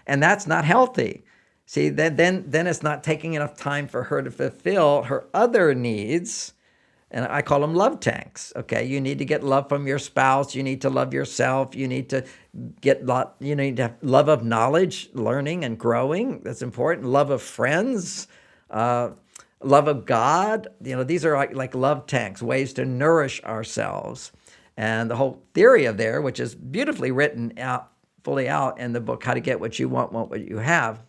And that's not healthy. See, then it's not taking enough time for her to fulfill her other needs. And I call them love tanks. Okay, you need to get love from your spouse. You need to love yourself. You need to you need to have love of knowledge, learning and growing. That's important. Love of friends. Love of God. These are like love tanks, ways to nourish ourselves. And the whole theory of there, which is beautifully written out, fully out in the book, How to Get What You Want What You Have.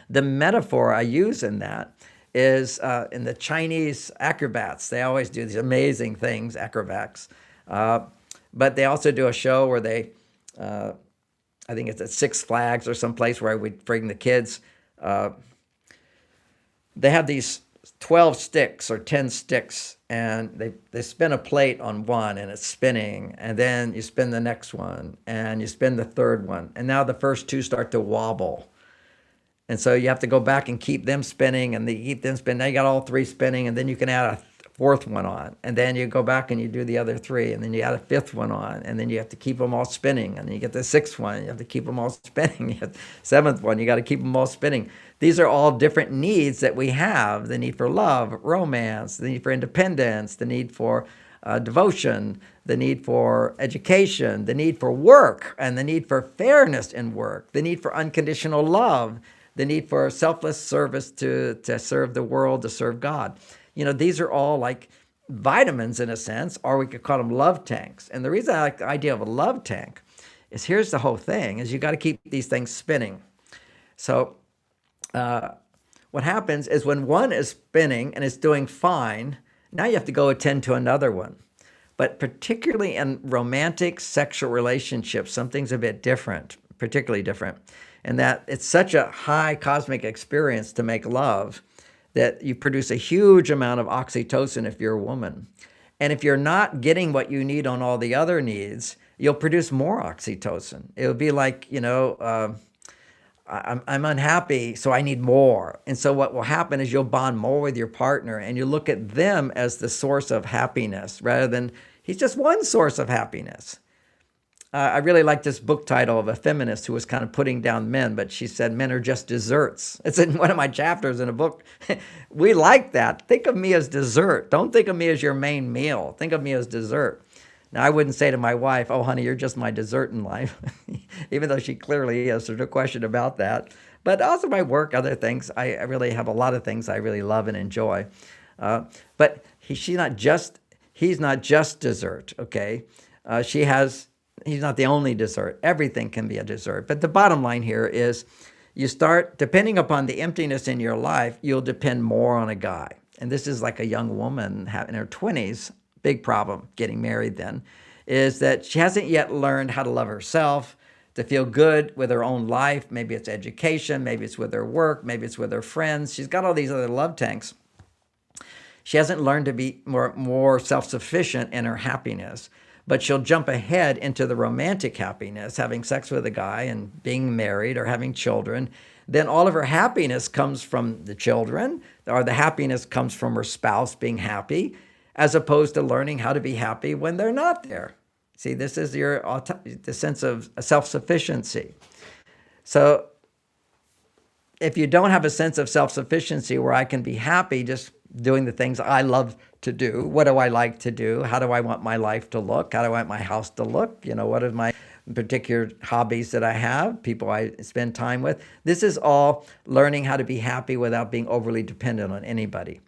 The metaphor I use in that is in the Chinese acrobats. They always do these amazing things, acrobats. But they also do a show where they, I think it's at Six Flags or someplace where we bring the kids. They have these 12 sticks or 10 sticks, and they spin a plate on one, and it's spinning, and then you spin the next one, and you spin the third one, and now the first two start to wobble. And so you have to go back and keep them spinning, and they keep them spinning. Now you got all three spinning, and then you can add a fourth one on. And then you go back and you do the other three, and then you add a fifth one on. And then you have to keep them all spinning. And then you get the sixth one, you have to keep them all spinning. You have the seventh one, you got to keep them all spinning. These are all different needs that we have. The need for love, romance, the need for independence, the need for devotion, the need for education, the need for work, and the need for fairness in work, the need for unconditional love, the need for selfless service to serve the world, to serve God. These are all like vitamins in a sense, or we could call them love tanks. And the reason I like the idea of a love tank is here's the whole thing, is you got to keep these things spinning. So what happens is when one is spinning and it's doing fine, now you have to go attend to another one. But particularly in romantic sexual relationships, something's a bit different, particularly different. And that it's such a high cosmic experience to make love that you produce a huge amount of oxytocin if you're a woman. And if you're not getting what you need on all the other needs, you'll produce more oxytocin. It'll be like, I'm unhappy, so I need more. And so what will happen is you'll bond more with your partner, and you look at them as the source of happiness rather than he's just one source of happiness. I really like this book title of a feminist who was kind of putting down men, but she said men are just desserts. It's in one of my chapters in a book. We like that. Think of me as dessert. Don't think of me as your main meal. Think of me as dessert. Now, I wouldn't say to my wife, "Oh, honey, you're just my dessert in life," even though she clearly is. There's no question about that. But also my work, other things. I really have a lot of things I really love and enjoy. But he's not just dessert, okay? He's not the only dessert. Everything can be a dessert. But the bottom line here is you start, depending upon the emptiness in your life, you'll depend more on a guy. And this is like a young woman in her 20s, big problem, getting married then, is that she hasn't yet learned how to love herself, to feel good with her own life. Maybe it's education, maybe it's with her work, maybe it's with her friends. She's got all these other love tanks. She hasn't learned to be more self-sufficient in her happiness. But she'll jump ahead into the romantic happiness, having sex with a guy and being married or having children. Then all of her happiness comes from the children, or the happiness comes from her spouse being happy, as opposed to learning how to be happy when they're not there. See, this is the sense of self-sufficiency. So if you don't have a sense of self-sufficiency where I can be happy just doing the things I love to do, what do I like to do? How do I want my life to look? How do I want my house to look? What are my particular hobbies that I have, people I spend time with? This is all learning how to be happy without being overly dependent on anybody.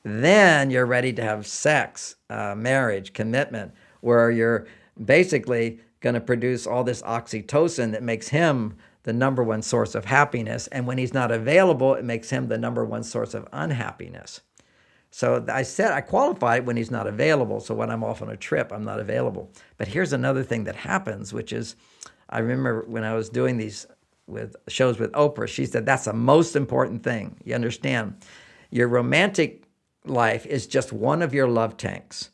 Then you're ready to have sex, marriage, commitment, where you're basically going to produce all this oxytocin that makes him the number one source of happiness. And when he's not available, it makes him the number one source of unhappiness. So I said I qualify when he's not available. So when I'm off on a trip, I'm not available. But here's another thing that happens, which is I remember when I was doing these with shows with Oprah, she said that's the most important thing. You understand? Your romantic life is just one of your love tanks.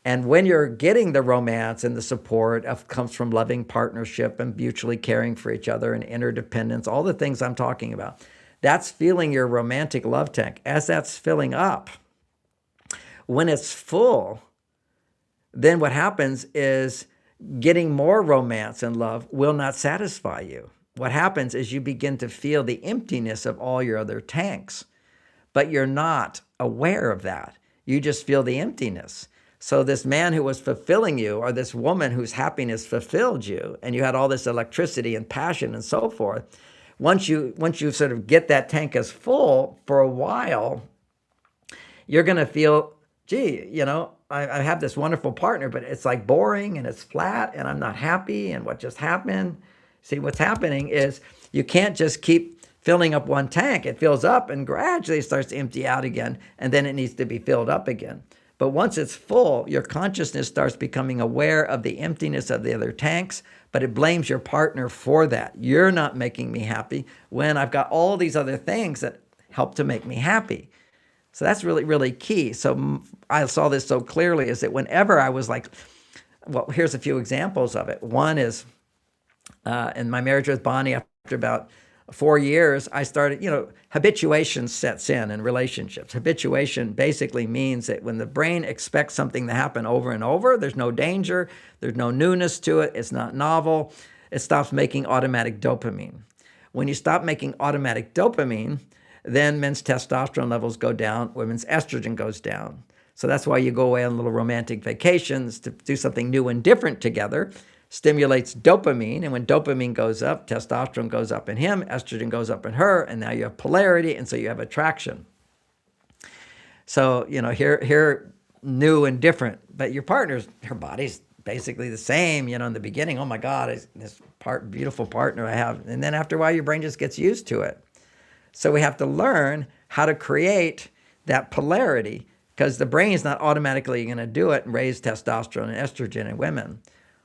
And when you're getting the romance and the support comes from loving partnership and mutually caring for each other and interdependence, all the things I'm talking about, that's filling your romantic love tank. As that's filling up, when it's full, then what happens is getting more romance and love will not satisfy you. What happens is you begin to feel the emptiness of all your other tanks, but you're not aware of that. You just feel the emptiness. So this man who was fulfilling you, or this woman whose happiness fulfilled you, and you had all this electricity and passion and so forth, once you sort of get that tank as full for a while, you're going to feel, gee, I have this wonderful partner, but it's like boring and it's flat and I'm not happy. And what just happened? See, what's happening is you can't just keep filling up one tank. It fills up and gradually starts to empty out again, and then it needs to be filled up again. But once it's full, your consciousness starts becoming aware of the emptiness of the other tanks, but it blames your partner for that. You're not making me happy when I've got all these other things that help to make me happy. So that's really, really key. So I saw this so clearly is that whenever I was like, well, here's a few examples of it. One is in my marriage with Bonnie, after about 4 years, I started, habituation sets in relationships. Habituation basically means that when the brain expects something to happen over and over, there's no danger, there's no newness to it, it's not novel, it stops making automatic dopamine. When you stop making automatic dopamine, then men's testosterone levels go down, women's estrogen goes down. So that's why you go away on little romantic vacations to do something new and different together. Stimulates dopamine, and when dopamine goes up, testosterone goes up in him, estrogen goes up in her, and now you have polarity, and so you have attraction. So, here new and different, but your partner's, her body's basically the same, in the beginning, oh my God, this beautiful partner I have, and then after a while, your brain just gets used to it. So we have to learn how to create that polarity, because the brain is not automatically going to do it and raise testosterone and estrogen in women.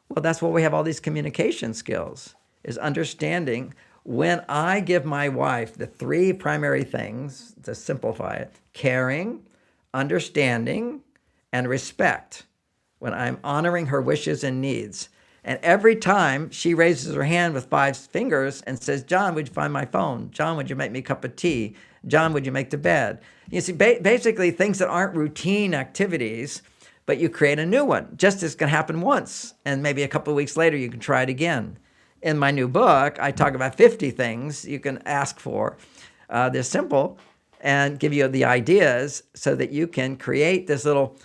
Well, that's what we have all these communication skills, is understanding when I give my wife the 3 primary things, to simplify it: caring, understanding, and respect. When I'm honoring her wishes and needs. And every time she raises her hand with 5 fingers and says, John, would you find my phone? John, would you make me a cup of tea? John, would you make the bed? You see, basically things that aren't routine activities, but you create a new one. Just as can happen once, and maybe a couple of weeks later, you can try it again. In my new book, I talk about 50 things you can ask for. They're simple and give you the ideas so that you can create this little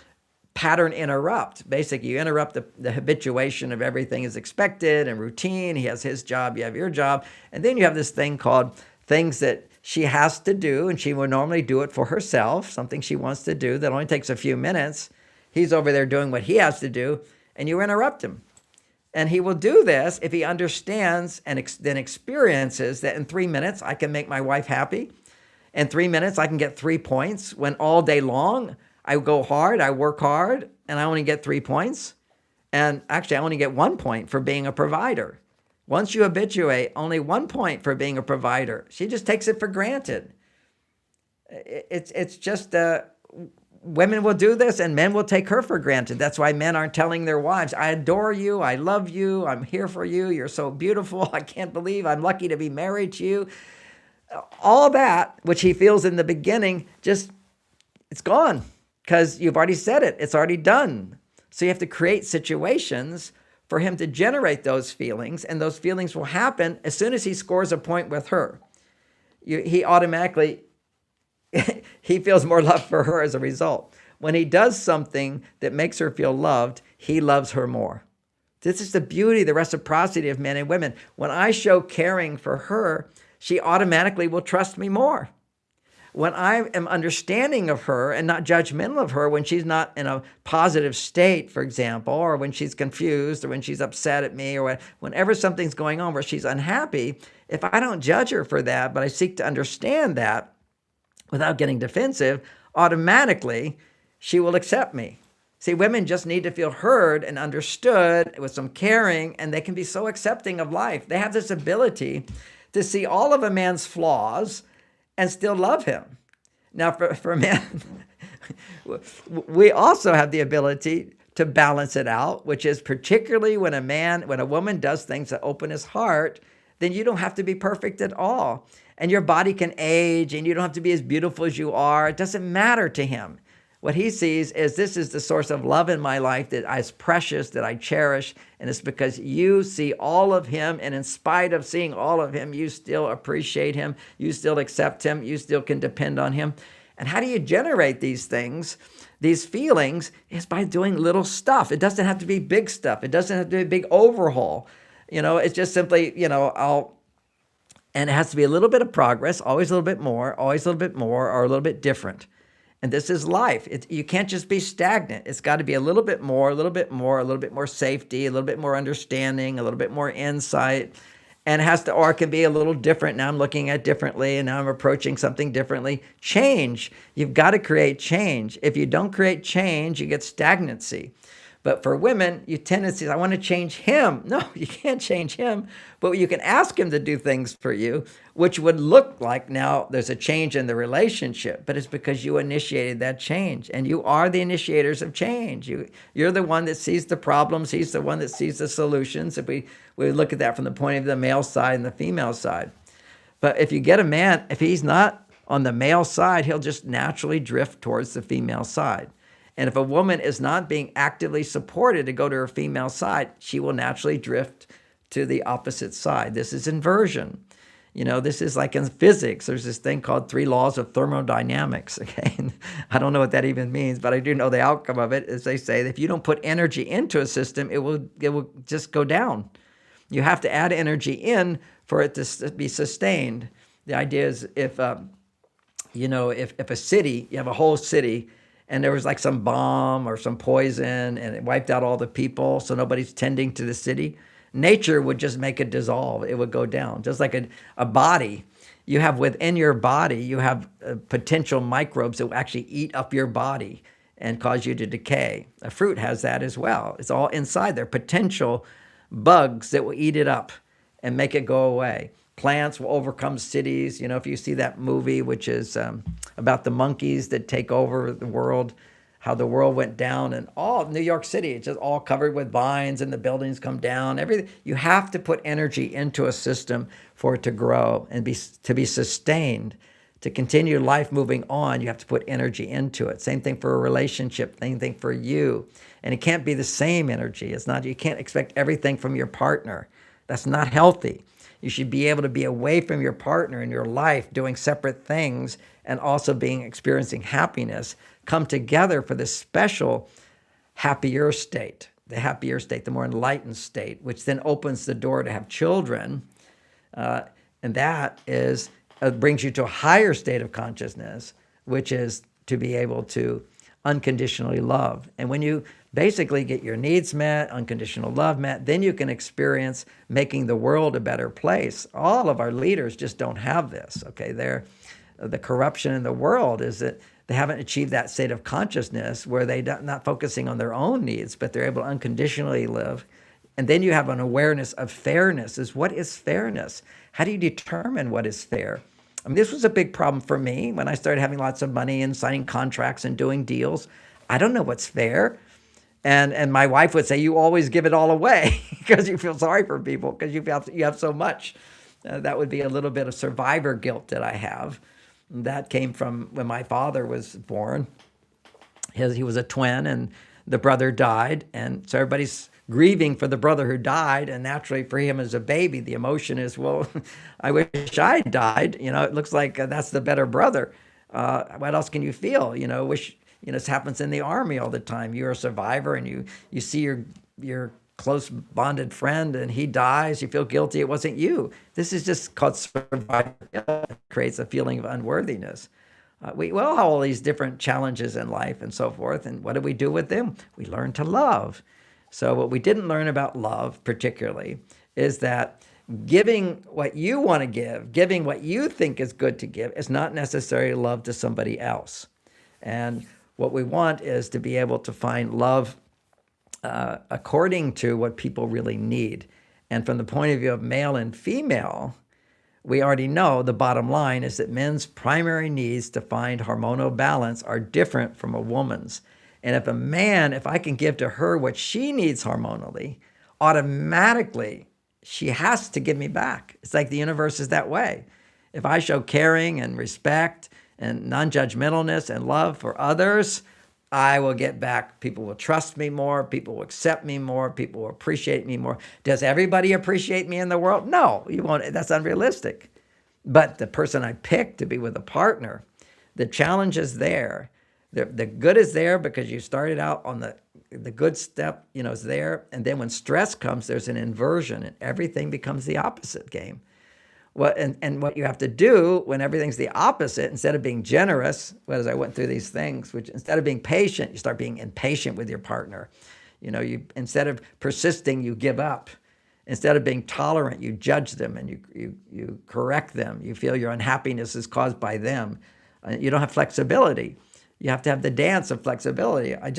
pattern interrupt. Basically, you interrupt the habituation of everything is expected and routine. He has his job, you have your job. And then you have this thing called things that she has to do, and she would normally do it for herself, something she wants to do that only takes a few minutes. He's over there doing what he has to do, and you interrupt him. And he will do this if he understands and then experiences that in 3 minutes, I can make my wife happy. In 3 minutes, I can get 3 points, when all day long, I go hard, I work hard, and I only get 3 points. And actually, I only get 1 point for being a provider. Once you habituate, only 1 point for being a provider. She just takes it for granted. It's just... women will do this and men will take her for granted. That's why men aren't telling their wives, I adore you, I love you, I'm here for you, you're so beautiful, I can't believe I'm lucky to be married to you. All that, which he feels in the beginning, it's gone because you've already said it, it's already done. So you have to create situations for him to generate those feelings, and those feelings will happen as soon as he scores a point with her. He automatically... he feels more love for her as a result. When he does something that makes her feel loved, he loves her more. This is the beauty, the reciprocity of men and women. When I show caring for her, she automatically will trust me more. When I am understanding of her and not judgmental of her, when she's not in a positive state, for example, or when she's confused or when she's upset at me, or whenever something's going on where she's unhappy, if I don't judge her for that, but I seek to understand that, without getting defensive, automatically she will accept me. See, women just need to feel heard and understood with some caring, and they can be so accepting of life. They have this ability to see all of a man's flaws and still love him. Now, for men, we also have the ability to balance it out, which is particularly when a woman does things that open his heart, then you don't have to be perfect at all. And your body can age, and you don't have to be as beautiful as you are. It doesn't matter to him. What he sees is, this is the source of love in my life that is precious, that I cherish, and it's because you see all of him, and in spite of seeing all of him, you still appreciate him, you still accept him, you still can depend on him. And how do you generate these things, these feelings, is by doing little stuff. It doesn't have to be big stuff. It doesn't have to be a big overhaul. It's just simply, and it has to be a little bit of progress, always a little bit more, always a little bit more, or a little bit different. And this is life. You can't just be stagnant. It's got to be a little bit more, a little bit more, a little bit more safety, a little bit more understanding, a little bit more insight. And it can be a little different. Now I'm looking at it differently, and now I'm approaching something differently. Change. You've got to create change. If you don't create change, you get stagnancy. But for women, you tend to say, I want to change him. No, you can't change him, but you can ask him to do things for you, which would look like now there's a change in the relationship, but it's because you initiated that change, and you are the initiators of change. You're the one that sees the problems. He's the one that sees the solutions. If we look at that from the point of the male side and the female side. But if you get a man, if he's not on the male side, he'll just naturally drift towards the female side. And if a woman is not being actively supported to go to her female side, she will naturally drift to the opposite side. This is inversion. This is like in physics. There's this thing called 3 laws of thermodynamics. Okay, and I don't know what that even means, but I do know the outcome of it is they say that if you don't put energy into a system, it will just go down. You have to add energy in for it to be sustained. The idea is if a city, you have a whole city, and there was like some bomb or some poison, and it wiped out all the people, so nobody's tending to the city, nature would just make it dissolve. It would go down. Just like a body. You have within your body, you have potential microbes that will actually eat up your body and cause you to decay. A fruit has that as well. It's all inside there. Potential bugs that will eat it up and make it go away. Plants will overcome cities. If you see that movie, which is about the monkeys that take over the world, how the world went down, and all New York City, it's just all covered with vines, and the buildings come down, everything. You have to put energy into a system for it to grow and to be sustained. To continue life moving on, you have to put energy into it. Same thing for a relationship, same thing for you. And it can't be the same energy. You can't expect everything from your partner. That's not healthy. You should be able to be away from your partner in your life, doing separate things, and also experiencing happiness, come together for this special happier state, the more enlightened state, which then opens the door to have children. And that brings you to a higher state of consciousness, which is to be able to unconditionally love. And when you basically get your needs met, unconditional love met, then you can experience making the world a better place. All of our leaders just don't have this, okay? The corruption in the world is that they haven't achieved that state of consciousness where they're not focusing on their own needs, but they're able to unconditionally live. And then you have an awareness of fairness. What is fairness? How do you determine what is fair? This was a big problem for me when I started having lots of money and signing contracts and doing deals. I don't know what's fair. And my wife would say, you always give it all away because you feel sorry for people because you have so much. That would be a little bit of survivor guilt that I have. That came from when my father was born. He was a twin, and the brother died. And so everybody's grieving for the brother who died. And naturally for him as a baby, the emotion is, well, I wish I died. It looks like that's the better brother. What else can you feel? This happens in the army all the time. You're a survivor, and you see your close bonded friend, and he dies. You feel guilty. It wasn't you. This is just called survivor. It creates a feeling of unworthiness. We all have all these different challenges in life and so forth. And what do we do with them? We learn to love. So what we didn't learn about love particularly is that giving what you want to give, giving what you think is good to give, is not necessarily love to somebody else. And what we want is to be able to find love according to what people really need. And from the point of view of male and female, we already know the bottom line is that men's primary needs to find hormonal balance are different from a woman's. And if I can give to her what she needs hormonally, automatically she has to give me back. It's like the universe is that way. If I show caring and respect and non-judgmentalness and love for others, I will get back. People will trust me more. People will accept me more. People will appreciate me more. Does everybody appreciate me in the world? No, you won't. That's unrealistic. But the person I pick to be with a partner, the challenge is there. The good is there because you started out on the good step, is there. And then when stress comes, there's an inversion and everything becomes the opposite game. And what you have to do when everything's the opposite, instead of being generous, as I went through these things, which instead of being patient, you start being impatient with your partner. Instead of persisting, you give up. Instead of being tolerant, you judge them and you correct them. You feel your unhappiness is caused by them. You don't have flexibility. You have to have the dance of flexibility. I'm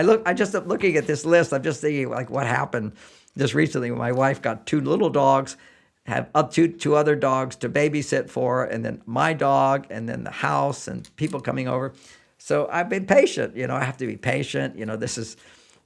looking at this list. I'm just thinking like what happened just recently when my wife got 2 little dogs, have up to 2 other dogs to babysit for, and then my dog, and then the house and people coming over. So I've been patient. I have to be patient. This is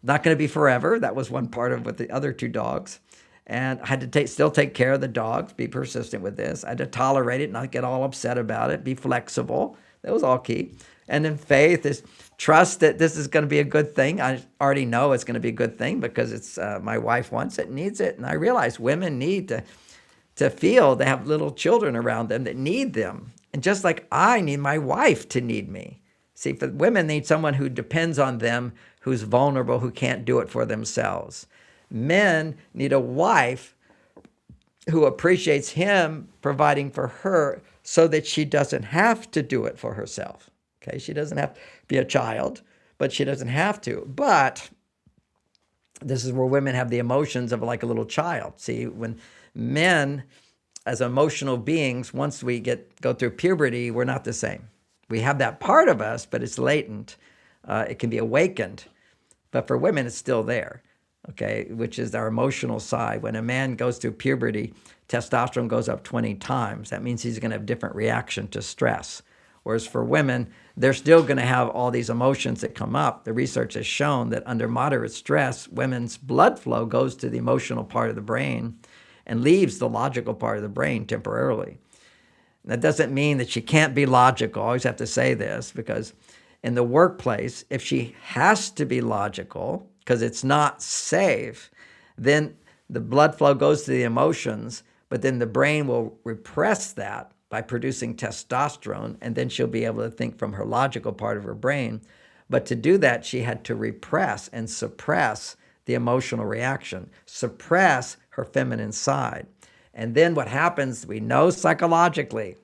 not going to be forever. That was one part of with the other 2 dogs. And I had to still take care of the dogs, be persistent with this. I had to tolerate it, not get all upset about it, be flexible. That was all key. And then faith is trust that this is going to be a good thing. I already know it's going to be a good thing because it's my wife wants it, needs it. And I realize women need to feel they have little children around them that need them. And just like I need my wife to need me. See, for women need someone who depends on them, who's vulnerable, who can't do it for themselves. Men need a wife who appreciates him providing for her so that she doesn't have to do it for herself. Okay, she doesn't have to be a child, but she doesn't have to. But this is where women have the emotions of like a little child. See, when men, as emotional beings, once we go through puberty, we're not the same. We have that part of us, but it's latent. It can be awakened. But for women, it's still there, okay, which is our emotional side. When a man goes through puberty, testosterone goes up 20 times. That means he's going to have a different reaction to stress. Whereas for women, they're still going to have all these emotions that come up. The research has shown that under moderate stress, women's blood flow goes to the emotional part of the brain and leaves the logical part of the brain temporarily. That doesn't mean that she can't be logical. I always have to say this because in the workplace, if she has to be logical because it's not safe, then the blood flow goes to the emotions, but then the brain will repress that by producing testosterone, and then she'll be able to think from her logical part of her brain. But to do that, she had to repress and suppress the emotional reaction, suppress her feminine side. And then what happens, we know psychologically,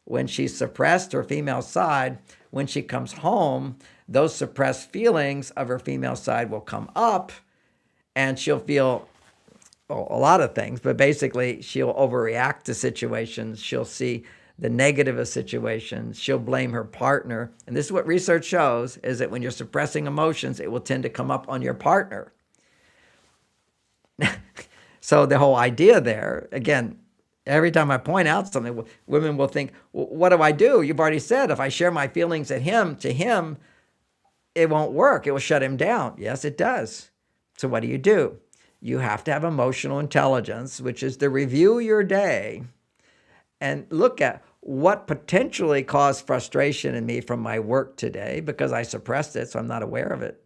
when she's suppressed her female side, when she comes home, those suppressed feelings of her female side will come up and she'll feel a lot of things, but basically she'll overreact to situations. She'll see the negative of situations. She'll blame her partner. And this is what research shows, is that when you're suppressing emotions, it will tend to come up on your partner. So the whole idea there, again, every time I point out something, women will think, well, what do I do? You've already said if I share my feelings to him, it won't work. It will shut him down. Yes, it does. So what do? You have to have emotional intelligence, which is to review your day and look at what potentially caused frustration in me from my work today because I suppressed it, so I'm not aware of it.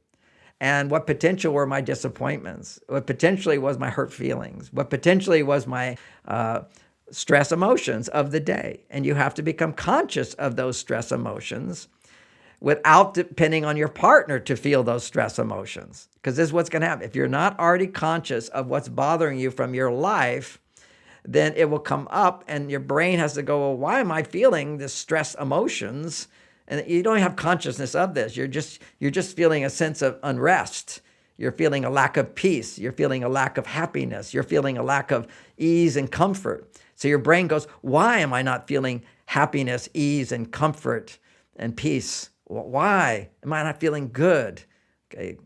And what potential were my disappointments? What potentially was my hurt feelings? What potentially was my stress emotions of the day? And you have to become conscious of those stress emotions without depending on your partner to feel those stress emotions. Because this is what's going to happen. If you're not already conscious of what's bothering you from your life, then it will come up and your brain has to go, well, why am I feeling this stress emotions? And you don't have consciousness of this. You're just feeling a sense of unrest. You're feeling a lack of peace. You're feeling a lack of happiness. You're feeling a lack of ease and comfort. So your brain goes, why am I not feeling happiness, ease, and comfort and peace? Why am I not feeling good? Okay,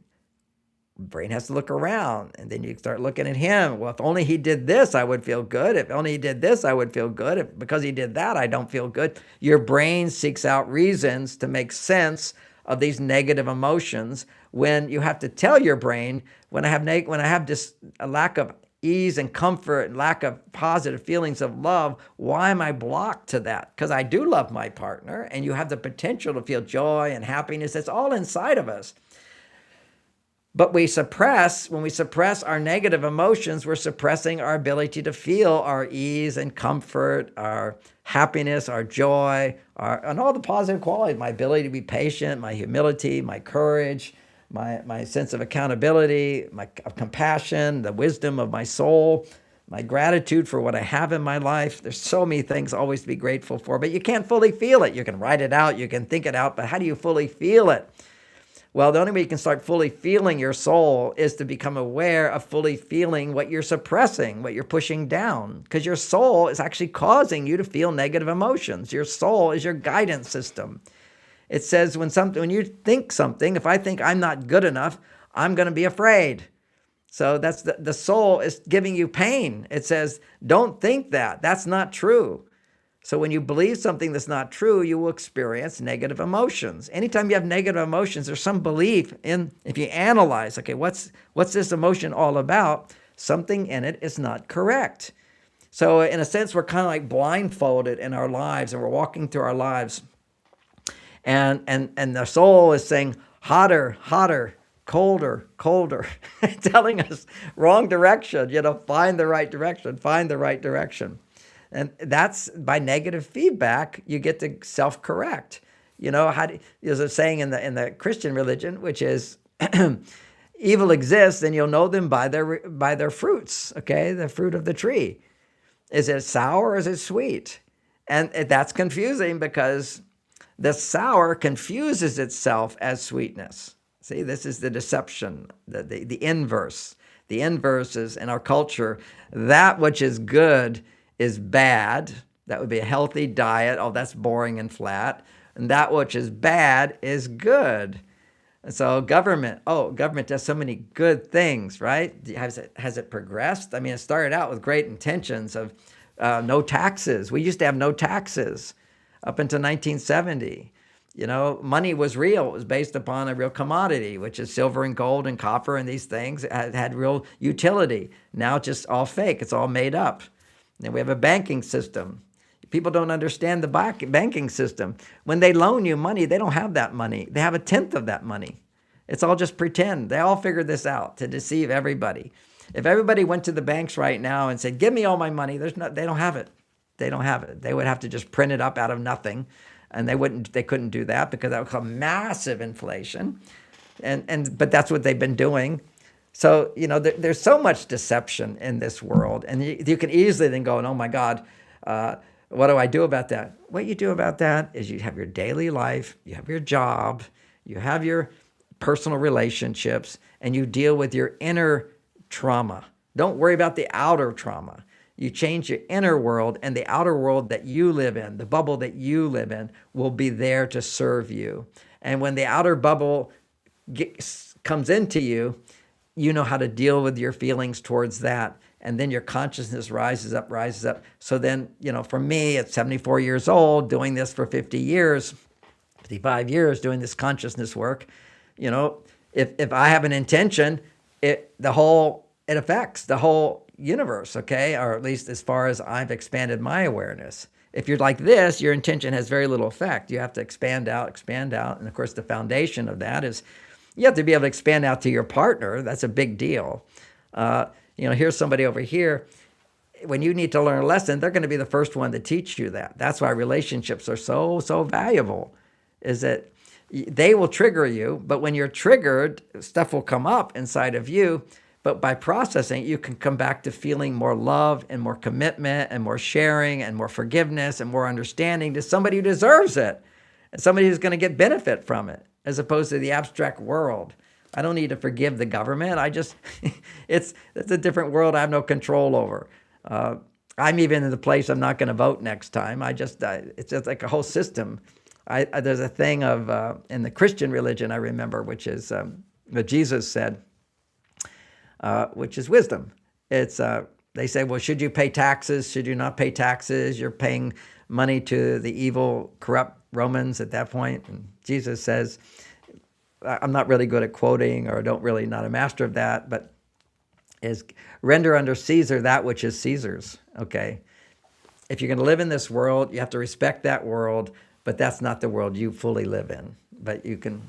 brain has to look around, and then you start looking at him. Well, if only he did this, I would feel good. If only he did this, I would feel good. Because he did that, I don't feel good. Your brain seeks out reasons to make sense of these negative emotions, when you have to tell your brain, when I have just a lack of ease and comfort and lack of positive feelings of love, why am I blocked to that? Because I do love my partner, and you have the potential to feel joy and happiness. It's all inside of us. But when we suppress our negative emotions, we're suppressing our ability to feel our ease and comfort, our happiness, our joy, and all the positive qualities, my ability to be patient, my humility, my courage, my sense of accountability, my compassion, the wisdom of my soul, my gratitude for what I have in my life. There's so many things always to be grateful for, but you can't fully feel it. You can write it out, you can think it out, but how do you fully feel it? Well, the only way you can start fully feeling your soul is to become aware of fully feeling what you're suppressing, what you're pushing down, because your soul is actually causing you to feel negative emotions. Your soul is your guidance system. It says when you think something, if I think I'm not good enough, I'm going to be afraid. So that's the soul is giving you pain. It says, don't think that. That's not true. So when you believe something that's not true, you will experience negative emotions. Anytime you have negative emotions, there's some belief in, if you analyze, okay, what's this emotion all about? Something in it is not correct. So in a sense, we're kind of like blindfolded in our lives, and we're walking through our lives. And the soul is saying, hotter, hotter, colder, colder, telling us wrong direction, find the right direction, find the right direction. And that's by negative feedback, you get to self-correct. There's a saying in the Christian religion, which is, evil exists, and you'll know them by their fruits. Okay, the fruit of the tree. Is it sour or is it sweet? And that's confusing, because the sour confuses itself as sweetness. See, this is the deception, the inverse. The inverse is, in our culture, that which is good is bad. That would be a healthy diet. Oh, that's boring and flat. And that which is bad is good. And so government does so many good things, right? Has it progressed? I mean, it started out with great intentions of no taxes. We used to have no taxes up until 1970. Money was real. It was based upon a real commodity, which is silver and gold and copper and these things. It had real utility. Now it's just all fake. It's all made up. And we have a banking system. People don't understand the banking system. When they loan you money, they don't have that money. They have a tenth of that money. It's all just pretend. They all figured this out to deceive everybody. If everybody went to the banks right now and said, give me all my money, they don't have it. They don't have it. They would have to just print it up out of nothing. And they couldn't do that, because that would cause massive inflation. But that's what they've been doing. So, there's so much deception in this world. And you can easily then go, oh my God, what do I do about that? What you do about that is you have your daily life, you have your job, you have your personal relationships, and you deal with your inner trauma. Don't worry about the outer trauma. You change your inner world, and the outer world that you live in, the bubble that you live in, will be there to serve you. And when the outer bubble comes into you, you know how to deal with your feelings towards that. And then your consciousness rises up. So then, for me, at 74 years old, doing this for 55 years, doing this consciousness work, if I have an intention, it affects the whole universe, okay? Or at least as far as I've expanded my awareness. If you're like this, your intention has very little effect. You have to expand out. And of course, the foundation of that is you have to be able to expand out to your partner. That's a big deal. Here's somebody over here. When you need to learn a lesson, they're going to be the first one to teach you that. That's why relationships are so, so valuable, is that they will trigger you. But when you're triggered, stuff will come up inside of you. But by processing, you can come back to feeling more love and more commitment and more sharing and more forgiveness and more understanding to somebody who deserves it, and somebody who's going to get benefit from it, as opposed to the abstract world. I don't need to forgive the government. It's a different world I have no control over. I'm even in the place I'm not going to vote next time. It's just like a whole system. There's a thing of in the Christian religion I remember, which is what Jesus said, which is wisdom. It's they say, well, should you pay taxes? Should you not pay taxes? You're paying money to the evil, corrupt Romans at that point. And Jesus says, I'm not really good at quoting, or not a master of that, but is render unto Caesar that which is Caesar's. Okay. If you're going to live in this world, you have to respect that world, but that's not the world you fully live in. But you can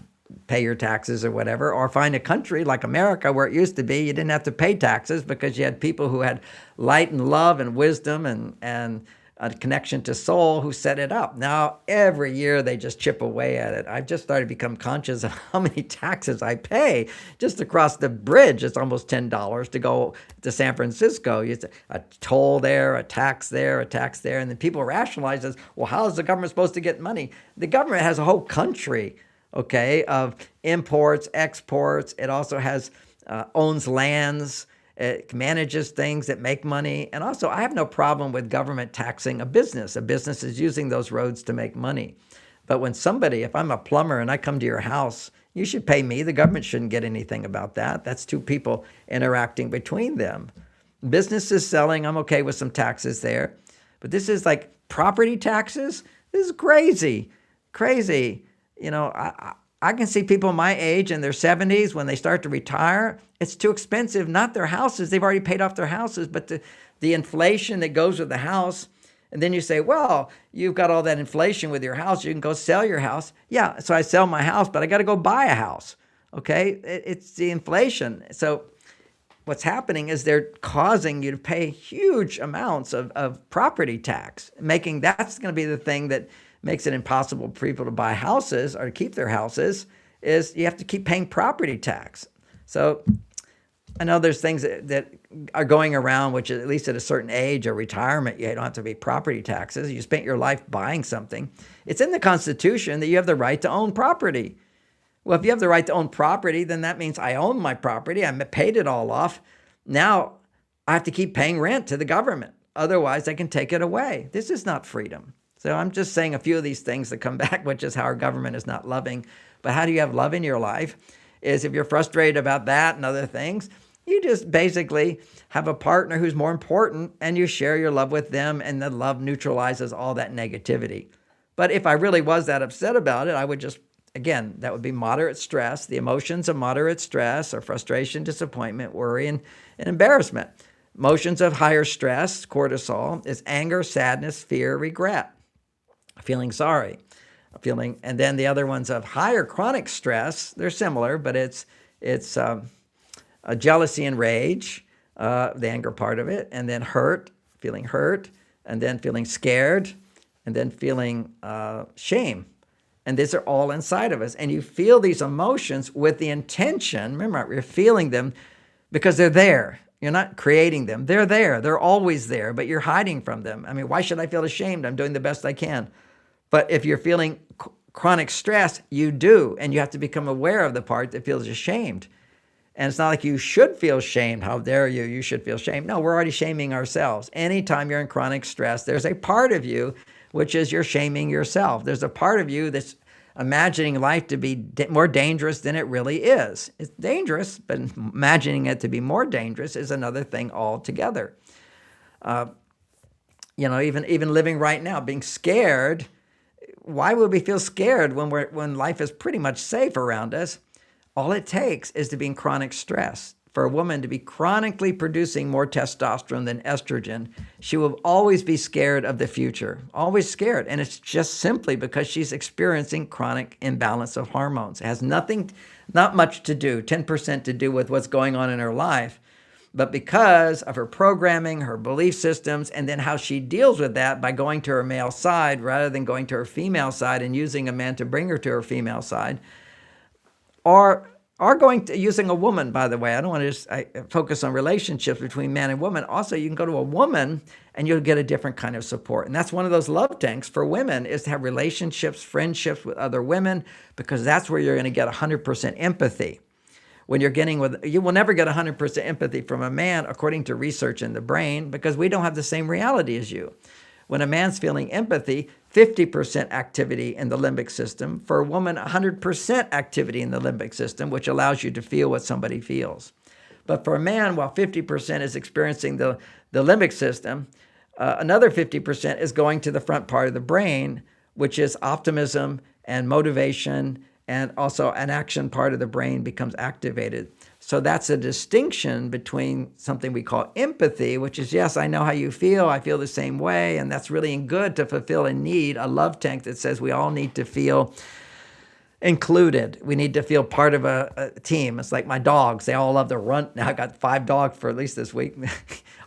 pay your taxes or whatever, or find a country like America where it used to be you didn't have to pay taxes because you had people who had light and love and wisdom and a connection to soul who set it up. Now, every year they just chip away at it. I've just started to become conscious of how many taxes I pay. Just across the bridge, it's almost $10 to go to San Francisco. You a toll there, a tax there, and then people rationalize this, well, how is the government supposed to get money? The government has a whole country, okay, of imports, exports. It also has owns lands. It manages things that make money. And also, I have no problem with government taxing a business. A business is using those roads to make money. But when if I'm a plumber and I come to your house, you should pay me. The government shouldn't get anything about that. That's two people interacting between them. Businesses selling, I'm okay with some taxes there. But this is like property taxes. This is crazy. You know, I can see people my age in their 70s when they start to retire. It's too expensive, not their houses. They've already paid off their houses, but the inflation that goes with the house. And then you say, well, you've got all that inflation with your house. You can go sell your house. Yeah, so I sell my house, but I got to go buy a house. Okay, it's the inflation. So what's happening is they're causing you to pay huge amounts of property tax, that's going to be the thing that makes it impossible for people to buy houses or to keep their houses, is you have to keep paying property tax. So I know there's things that are going around, which at least at a certain age or retirement, you don't have to pay property taxes. You spent your life buying something. It's in the Constitution that you have the right to own property. Well, if you have the right to own property, then that means I own my property. I paid it all off. Now I have to keep paying rent to the government. Otherwise, I can take it away. This is not freedom. So I'm just saying a few of these things that come back, which is how our government is not loving. But how do you have love in your life? Is if you're frustrated about that and other things, you just basically have a partner who's more important and you share your love with them, and the love neutralizes all that negativity. But if I really was that upset about it, I would just, again, that would be moderate stress. The emotions of moderate stress are frustration, disappointment, worry, and embarrassment. Emotions of higher stress, cortisol, is anger, sadness, fear, regret, feeling sorry, and then the other ones of higher chronic stress, they're similar, but it's jealousy and rage, the anger part of it, and then feeling hurt, and then feeling scared, and then feeling shame. And these are all inside of us. And you feel these emotions with the intention, remember, you're feeling them because they're there. You're not creating them. They're there. They're always there, but you're hiding from them. I mean, why should I feel ashamed? I'm doing the best I can. But if you're feeling chronic stress, you do, and you have to become aware of the part that feels ashamed. And it's not like you should feel shamed. How dare you? You should feel shame. No, we're already shaming ourselves. Anytime you're in chronic stress, there's a part of you which is you're shaming yourself. There's a part of you that's imagining life to be more dangerous than it really is. It's dangerous, but imagining it to be more dangerous is another thing altogether. Even living right now, being scared. Why would we feel scared when life is pretty much safe around us? All it takes is to be in chronic stress. For a woman to be chronically producing more testosterone than estrogen, she will always be scared of the future, always scared. And it's just simply because she's experiencing chronic imbalance of hormones. It has not much to do, 10% to do with what's going on in her life, but because of her programming, her belief systems, and then how she deals with that by going to her male side rather than going to her female side and using a man to bring her to her female side, or using a woman, by the way. I don't want to just focus on relationships between man and woman. Also, you can go to a woman and you'll get a different kind of support. And that's one of those love tanks for women, is to have relationships, friendships with other women, because that's where you're going to get 100% empathy. When you will never get 100% empathy from a man, according to research in the brain, because we don't have the same reality as you. When a man's feeling empathy, 50% activity in the limbic system. For a woman, 100% activity in the limbic system, which allows you to feel what somebody feels. But for a man, while 50% is experiencing the limbic system, another 50% is going to the front part of the brain, which is optimism and motivation, and also an action part of the brain becomes activated. So that's a distinction between something we call empathy, which is, yes, I know how you feel. I feel the same way. And that's really good to fulfill a need, a love tank that says we all need to feel included. We need to feel part of a team. It's like my dogs. They all love to run. Now I got 5 dogs for at least this week,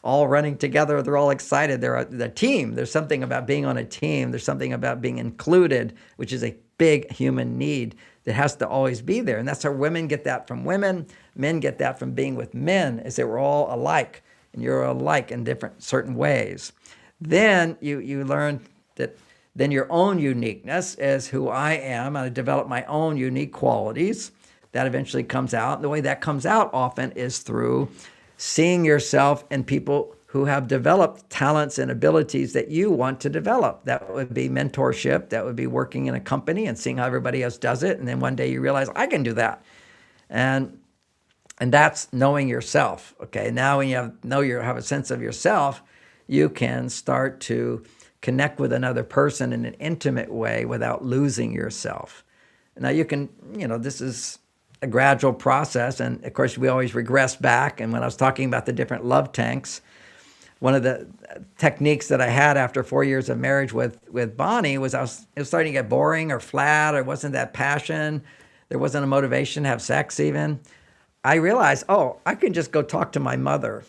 all running together. They're all excited. They're a team. There's something about being on a team. There's something about being included, which is a big human need that has to always be there. And that's how women get that from women. Men get that from being with men, is that we're all alike, and you're alike in different certain ways. Then you learn that then your own uniqueness is who I am, and I develop my own unique qualities. That eventually comes out. And the way that comes out often is through seeing yourself in people who have developed talents and abilities that you want to develop. That would be mentorship. That would be working in a company and seeing how everybody else does it. And then one day you realize, I can do that. And that's knowing yourself. Okay, now when you have a sense of yourself, you can start to connect with another person in an intimate way without losing yourself. Now you can, this is a gradual process. And of course, we always regress back. And when I was talking about the different love tanks, one of the techniques that I had after 4 years of marriage with Bonnie was it was starting to get boring or flat, or wasn't that passion. There wasn't a motivation to have sex even. I realized, I can just go talk to my mother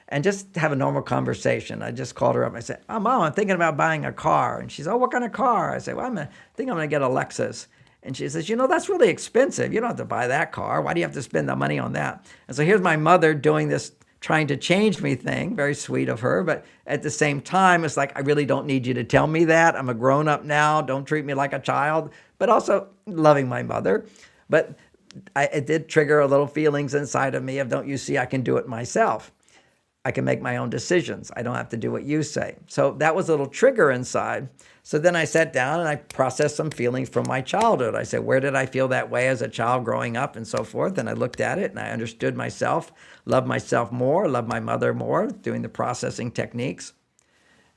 and just have a normal conversation. I just called her up and I said, Mom, I'm thinking about buying a car. And she said, what kind of car? I said, well, I think I'm going to get a Lexus. And she says, that's really expensive. You don't have to buy that car. Why do you have to spend the money on that? And so here's my mother doing this, trying to change me thing. Very sweet of her. But at the same time, it's like, I really don't need you to tell me that. I'm a grown up now. Don't treat me like a child. But also loving my mother. But it did trigger a little feelings inside of me of, don't you see, I can do it myself. I can make my own decisions. I don't have to do what you say. So that was a little trigger inside. So then I sat down and I processed some feelings from my childhood. I said, where did I feel that way as a child growing up and so forth? And I looked at it and I understood myself, loved myself more, loved my mother more, doing the processing techniques.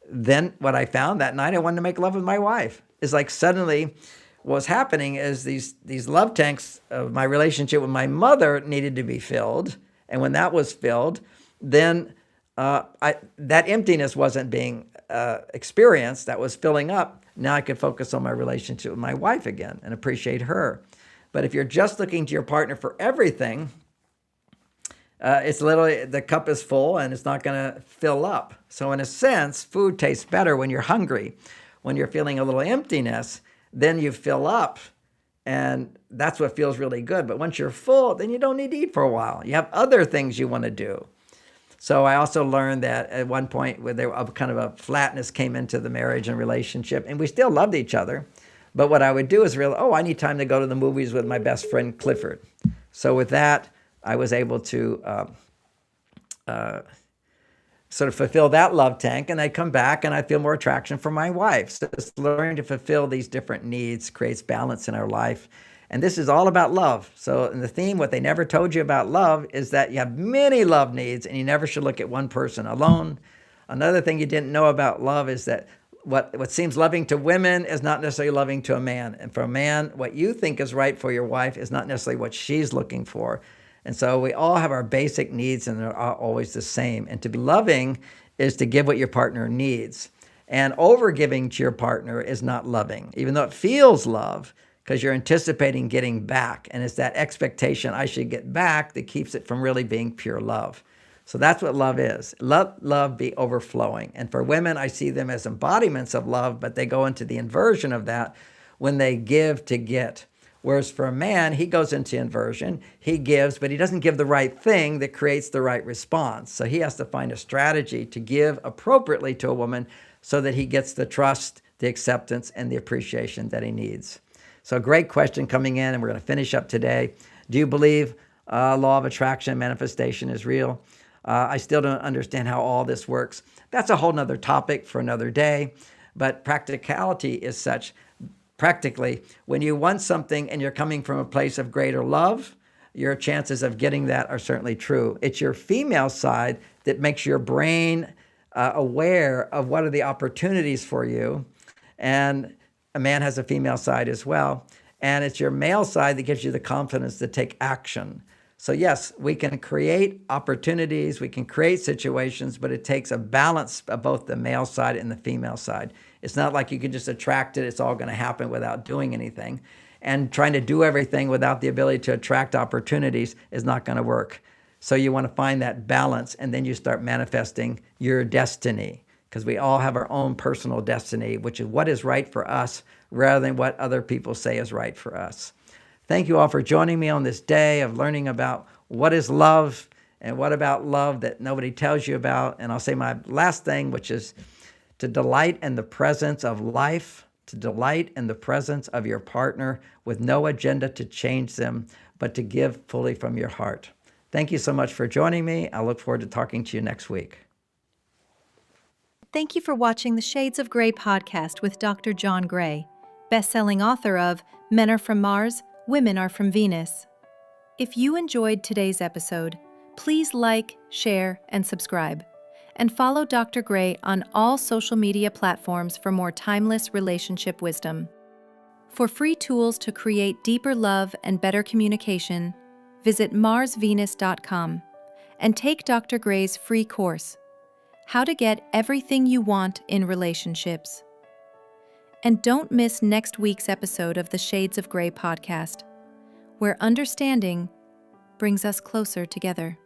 Then what I found that night, I wanted to make love with my wife. It's like suddenly what was happening is these love tanks of my relationship with my mother needed to be filled. And when that was filled, then that emptiness wasn't being experienced, that was filling up. Now I could focus on my relationship with my wife again and appreciate her. But if you're just looking to your partner for everything, it's literally, the cup is full and it's not going to fill up. So in a sense, food tastes better when you're hungry. When you're feeling a little emptiness, then you fill up. And that's what feels really good. But once you're full, then you don't need to eat for a while. You have other things you want to do. So I also learned that at one point where there kind of a flatness came into the marriage and relationship, and we still loved each other. But what I would do is realize, I need time to go to the movies with my best friend Clifford. So with that, I was able to sort of fulfill that love tank, and I come back and I feel more attraction for my wife. So just learning to fulfill these different needs creates balance in our life. And this is all about love. So in the theme, what they never told you about love is that you have many love needs and you never should look at one person alone. Another thing you didn't know about love is that what seems loving to women is not necessarily loving to a man. And for a man, what you think is right for your wife is not necessarily what she's looking for. And so we all have our basic needs and they're always the same. And to be loving is to give what your partner needs. And overgiving to your partner is not loving, even though it feels love, because you're anticipating getting back. And it's that expectation I should get back that keeps it from really being pure love. So that's what love is. Let love be overflowing. And for women, I see them as embodiments of love, but they go into the inversion of that when they give to get. Whereas for a man, he goes into inversion, he gives, but he doesn't give the right thing that creates the right response. So he has to find a strategy to give appropriately to a woman so that he gets the trust, the acceptance, and the appreciation that he needs. So a great question coming in, and we're going to finish up today. Do you believe law of attraction manifestation is real? I still don't understand how all this works. That's a whole nother topic for another day. But practicality is such. Practically, when you want something and you're coming from a place of greater love, your chances of getting that are certainly true. It's your female side that makes your brain aware of what are the opportunities for you. And a man has a female side as well. And it's your male side that gives you the confidence to take action. So yes, we can create opportunities, we can create situations, but it takes a balance of both the male side and the female side. It's not like you can just attract it, it's all going to happen without doing anything. And trying to do everything without the ability to attract opportunities is not going to work. So you want to find that balance, and then you start manifesting your destiny, because we all have our own personal destiny, which is what is right for us rather than what other people say is right for us. Thank you all for joining me on this day of learning about what is love and what about love that nobody tells you about. And I'll say my last thing, which is to delight in the presence of life, to delight in the presence of your partner with no agenda to change them, but to give fully from your heart. Thank you so much for joining me. I look forward to talking to you next week. Thank you for watching the Shades of Grey podcast with Dr. John Gray, best-selling author of Men Are From Mars, Women Are From Venus. If you enjoyed today's episode, please like, share, and subscribe. And follow Dr. Gray on all social media platforms for more timeless relationship wisdom. For free tools to create deeper love and better communication, visit marsvenus.com and take Dr. Gray's free course, How to Get Everything You Want in Relationships. And don't miss next week's episode of the Shades of Grey podcast, where understanding brings us closer together.